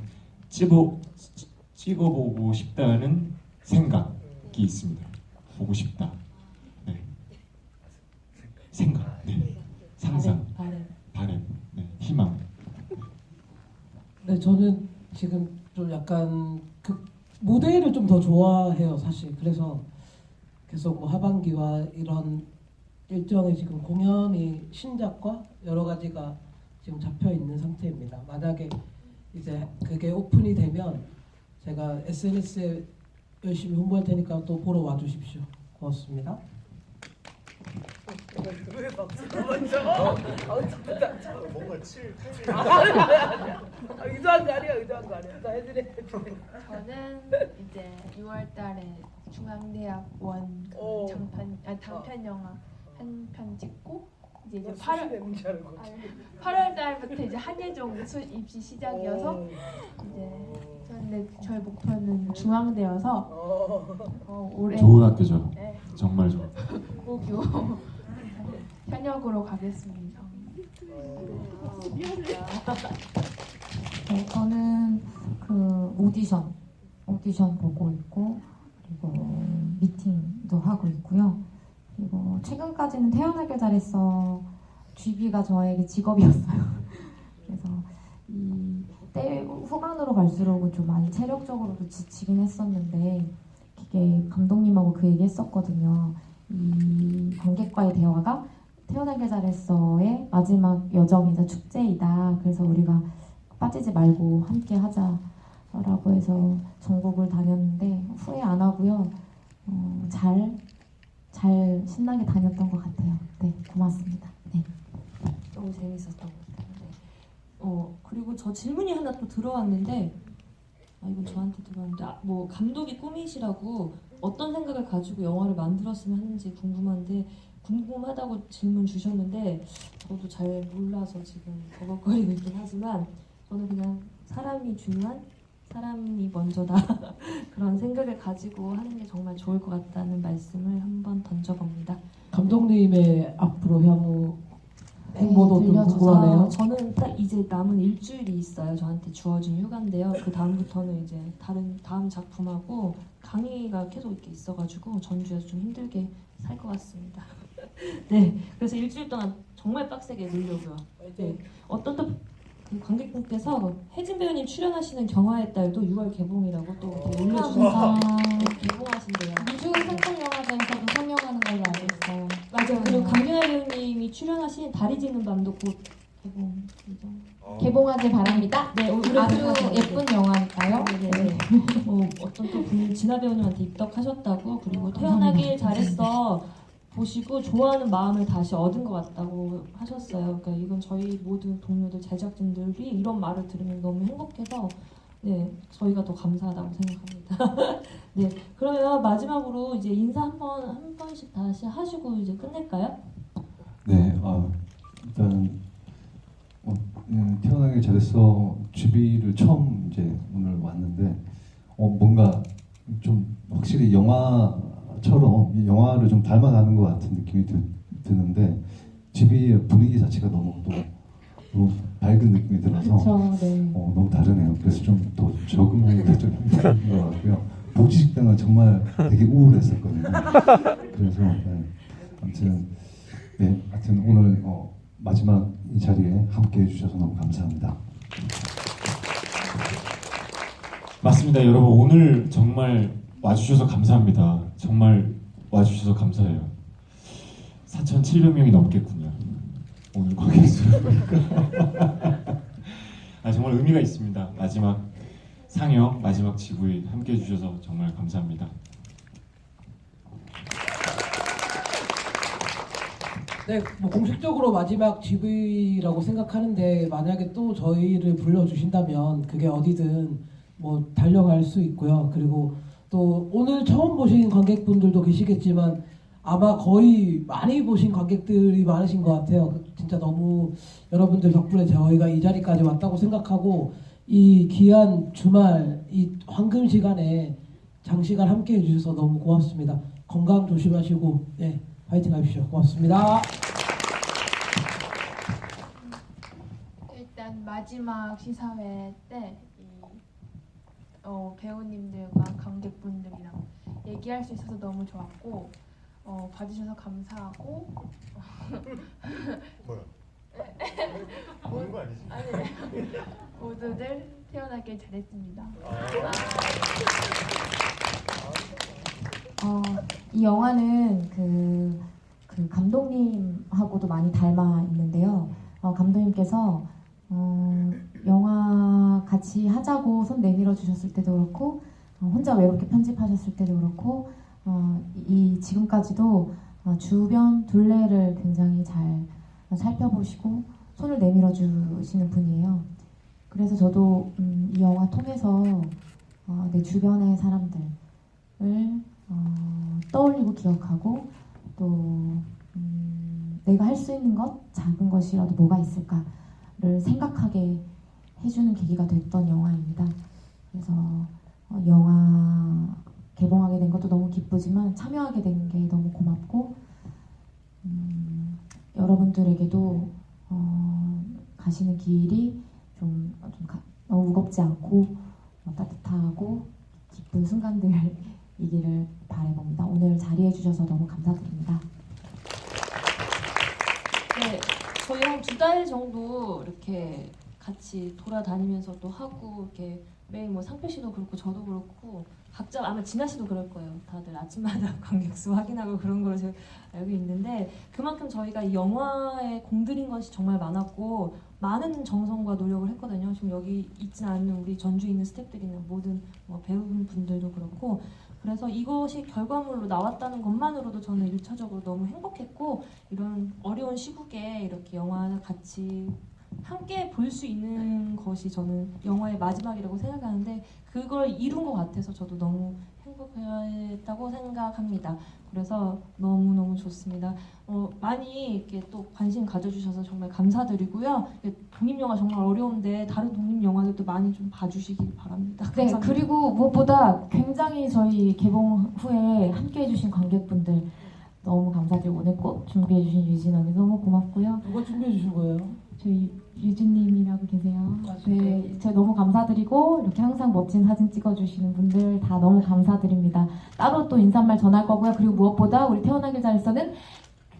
찍어보고 싶다는 생각이 있습니다. 보고 싶다. 네. 생각. 네. 상상. 바람. 네. 희망. 네, 저는 지금 좀 약간 무대를 좀 더 좋아해요, 사실. 그래서 계속 뭐 하반기와 이런 일정의 지금 공연이 신작과 여러 가지가 지금 잡혀 있는 상태입니다. 만약에 이제 그게 오픈이 되면 제가 SNS에 열심히 홍보할 테니까 또 보러 와주십시오. 고맙습니다. 왜 박수 먼저? 뭔가 의도한 거 아니야. 나 해드려. 저는 이제 6월달에 중앙대학원 단편 영화 한 편 찍고 이제 8월달부터 이제 한예종 입시 시작이어서 이제 저희 목표는 중앙대여서 올해 좋은 학교죠. 네, 정말 좋은. 고교 현역으로 가겠습니다. 네, 저는 그 오디션 보고 있고 그리고 미팅도 하고 있고요. 그리고 최근까지는 태어나길 잘했어 GB가 저에게 직업이었어요. 그래서 이 때 후반으로 갈수록은 좀 많이 체력적으로도 지치긴 했었는데 이게 감독님하고 그 얘기 했었거든요. 이 관객과의 대화가 태어나길 잘했어의 마지막 여정이자 축제이다. 그래서 우리가 빠지지 말고 함께 하자라고 해서 전국을 다녔는데 후회 안 하고요. 잘 신나게 다녔던 것 같아요. 네. 고맙습니다. 네. 너무 재밌었던 것 같아요. 네. 그리고 저 질문이 하나 또 들어왔는데, 이건 저한테 들어왔는데, 뭐 감독이 꿈이시라고 어떤 생각을 가지고 영화를 만들었으면 하는지 궁금하다고 질문 주셨는데, 저도 잘 몰라서 지금 버벅거리고 있긴 하지만, 저는 그냥 사람이 중요한, 사람이 먼저다 그런 생각을 가지고 하는 게 정말 좋을 것 같다는 말씀을 한번 던져봅니다. 감독님의 앞으로 향후 행보도 좀 들려주세요. 궁금하네요. 저는 딱 이제 남은 일주일이 있어요. 저한테 주어진 휴가인데요. 그 다음부터는 이제 다음 작품하고 강의가 계속 이렇게 있어가지고 전주에서 좀 힘들게 살 것 같습니다. 네, 그래서 일주일 동안 정말 빡세게 놀려고요. 네, 어떤 또 그 관객분께서 혜진 배우님 출연하시는 경화의 딸도 6월 개봉이라고 또 이렇게 올려주셔서 개봉하신대요. 우주 상상영화제에서도 상영하는 걸로 알고 있어요. 맞아요. 그리고 강균아 배우님이 출연하신 다리 짚는 밤도 곧 개봉 예정. 개봉하길 바랍니다. 네, 올해 아주 개봉하시는데. 예쁜 영화니까요. 네네. 어떤 또 분이 진아 배우님한테 입덕하셨다고, 그리고 태어나길 잘했어 보시고 좋아하는 마음을 다시 얻은 것 같다고 하셨어요. 그러니까 이건 저희 모든 동료들, 제작진들이 이런 말을 들으면 너무 행복해서 네, 저희가 더 감사하다고 생각합니다. 네, 그러면 마지막으로 이제 인사 한 번씩 다시 하시고 이제 끝낼까요? 네, 일단 태어나길 잘했어 GB를 처음 이제 오늘 왔는데 뭔가 좀 확실히 영화처럼 영화를 좀 닮아가는 것 같은 느낌이 드는데 GB의 분위기 자체가 너무 밝은 느낌이 들어서 그렇죠. 네. 너무 다르네요. 그래서 좀 더 적응하기가 좀 힘든 것 같고요. 복지식당은 정말 되게 우울했었거든요. 그래서 하여튼 오늘 마지막 이 자리에 함께 해주셔서 너무 감사합니다. 맞습니다. 여러분 오늘 정말 와주셔서 감사합니다. 정말 와주셔서 감사해요. 4,700명이 넘겠군요. 오늘 관객 수를 보니까 정말 의미가 있습니다. 마지막 상영, 마지막 GV 함께 해주셔서 정말 감사합니다. 네, 뭐 공식적으로 마지막 GV라고 생각하는데 만약에 또 저희를 불러주신다면 그게 어디든 뭐 달려갈 수 있고요. 그리고 또 오늘 처음 보신 관객분들도 계시겠지만 아마 거의 많이 보신 관객들이 많으신 것 같아요. 진짜 너무 여러분들 덕분에 저희가 이 자리까지 왔다고 생각하고 이 귀한 주말 이 황금 시간에 장시간 함께 해주셔서 너무 고맙습니다. 건강 조심하시고 네, 파이팅 하십시오. 고맙습니다. 일단 마지막 시사회 때 배우님들과 관객분들이랑 얘기할 수 있어서 너무 좋았고 봐주셔서 감사하고 뭐야? 보는 거 아니지? 모두들 태어나길 잘했습니다. 이 영화는 그 감독님하고도 많이 닮아 있는데요. 감독님께서 영화 같이 하자고 손 내밀어 주셨을 때도 그렇고 혼자 외롭게 편집하셨을 때도 그렇고 지금까지도 주변 둘레를 굉장히 잘 살펴보시고 손을 내밀어 주시는 분이에요. 그래서 저도 이 영화 통해서 내 주변의 사람들을 떠올리고 기억하고 또 내가 할 수 있는 것, 작은 것이라도 뭐가 있을까를 생각하게 해주는 계기가 됐던 영화입니다. 그래서 영화 개봉하게 된 것도 너무 기쁘지만 참여하게 된 게 너무 고맙고 여러분들에게도 가시는 길이 너무 무겁지 않고 따뜻하고 기쁜 순간들이기를 바라봅니다. 오늘 자리해 주셔서 너무 감사드립니다. 네, 저희 한 2달 정도 이렇게 같이 돌아다니면서 또 하고 이렇게 매일 뭐 상표 씨도 그렇고 저도 그렇고 각자 아마 진아 씨도 그럴 거예요. 다들 아침마다 관객수 확인하고 그런 걸로 제가 알고 있는데 그만큼 저희가 이 영화에 공들인 것이 정말 많았고 많은 정성과 노력을 했거든요. 지금 여기 있지 않는 우리 전주에 있는 스태프들이나 모든 배우분들도 그렇고 그래서 이것이 결과물로 나왔다는 것만으로도 저는 1차적으로 너무 행복했고 이런 어려운 시국에 이렇게 영화를 같이 함께 볼 수 있는 것이 저는 영화의 마지막이라고 생각하는데 그걸 이룬 것 같아서 저도 너무 행복했다고 생각합니다. 그래서 너무너무 좋습니다. 많이 이렇게 또 관심 가져주셔서 정말 감사드리고요. 독립영화 정말 어려운데 다른 독립영화들도 많이 좀 봐주시길 바랍니다. 네, 감사합니다. 그리고 무엇보다 굉장히 저희 개봉 후에 함께 해주신 관객분들 너무 감사드리고 오늘 꼭 준비해주신 유진 언니 너무 고맙고요. 누가 준비해 주신 거예요? 저희 유진님이라고 계세요. 아, 진짜요? 네, 제가 너무 감사드리고 이렇게 항상 멋진 사진 찍어주시는 분들 다 너무 감사드립니다. 따로 또 인사말 전할 거고요. 그리고 무엇보다 우리 태어나길 잘해서는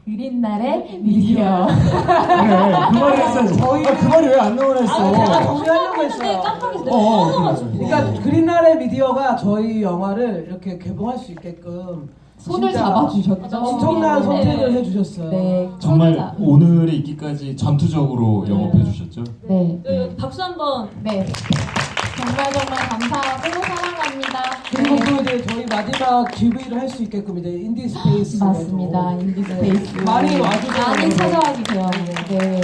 그린날의 미디어. 그래 그 말을 했어야지. 그 말이 왜 안 나오나 했어. 제가 정리하려고 했어요. 깜빡했어요. 어, 떠나가지고. 그러니까 그린날의 미디어가 저희 영화를 이렇게 개봉할 수 있게끔 손을 진짜 잡아주셨죠. 엄청난 네. 선택을 해주셨어요. 네, 정말 손을 오늘에 있기까지 전투적으로 영업해 주셨죠. 네, 네, 박수 한번. 네. 정말 감사하고 사랑합니다. 그리고 네. 또 이제 저희 마지막 GV를 할 수 있게끔 이제 인디 스페이스 맞습니다. 인디스페이스 많이 와주세요. 많이 찾아와 주세요. 네.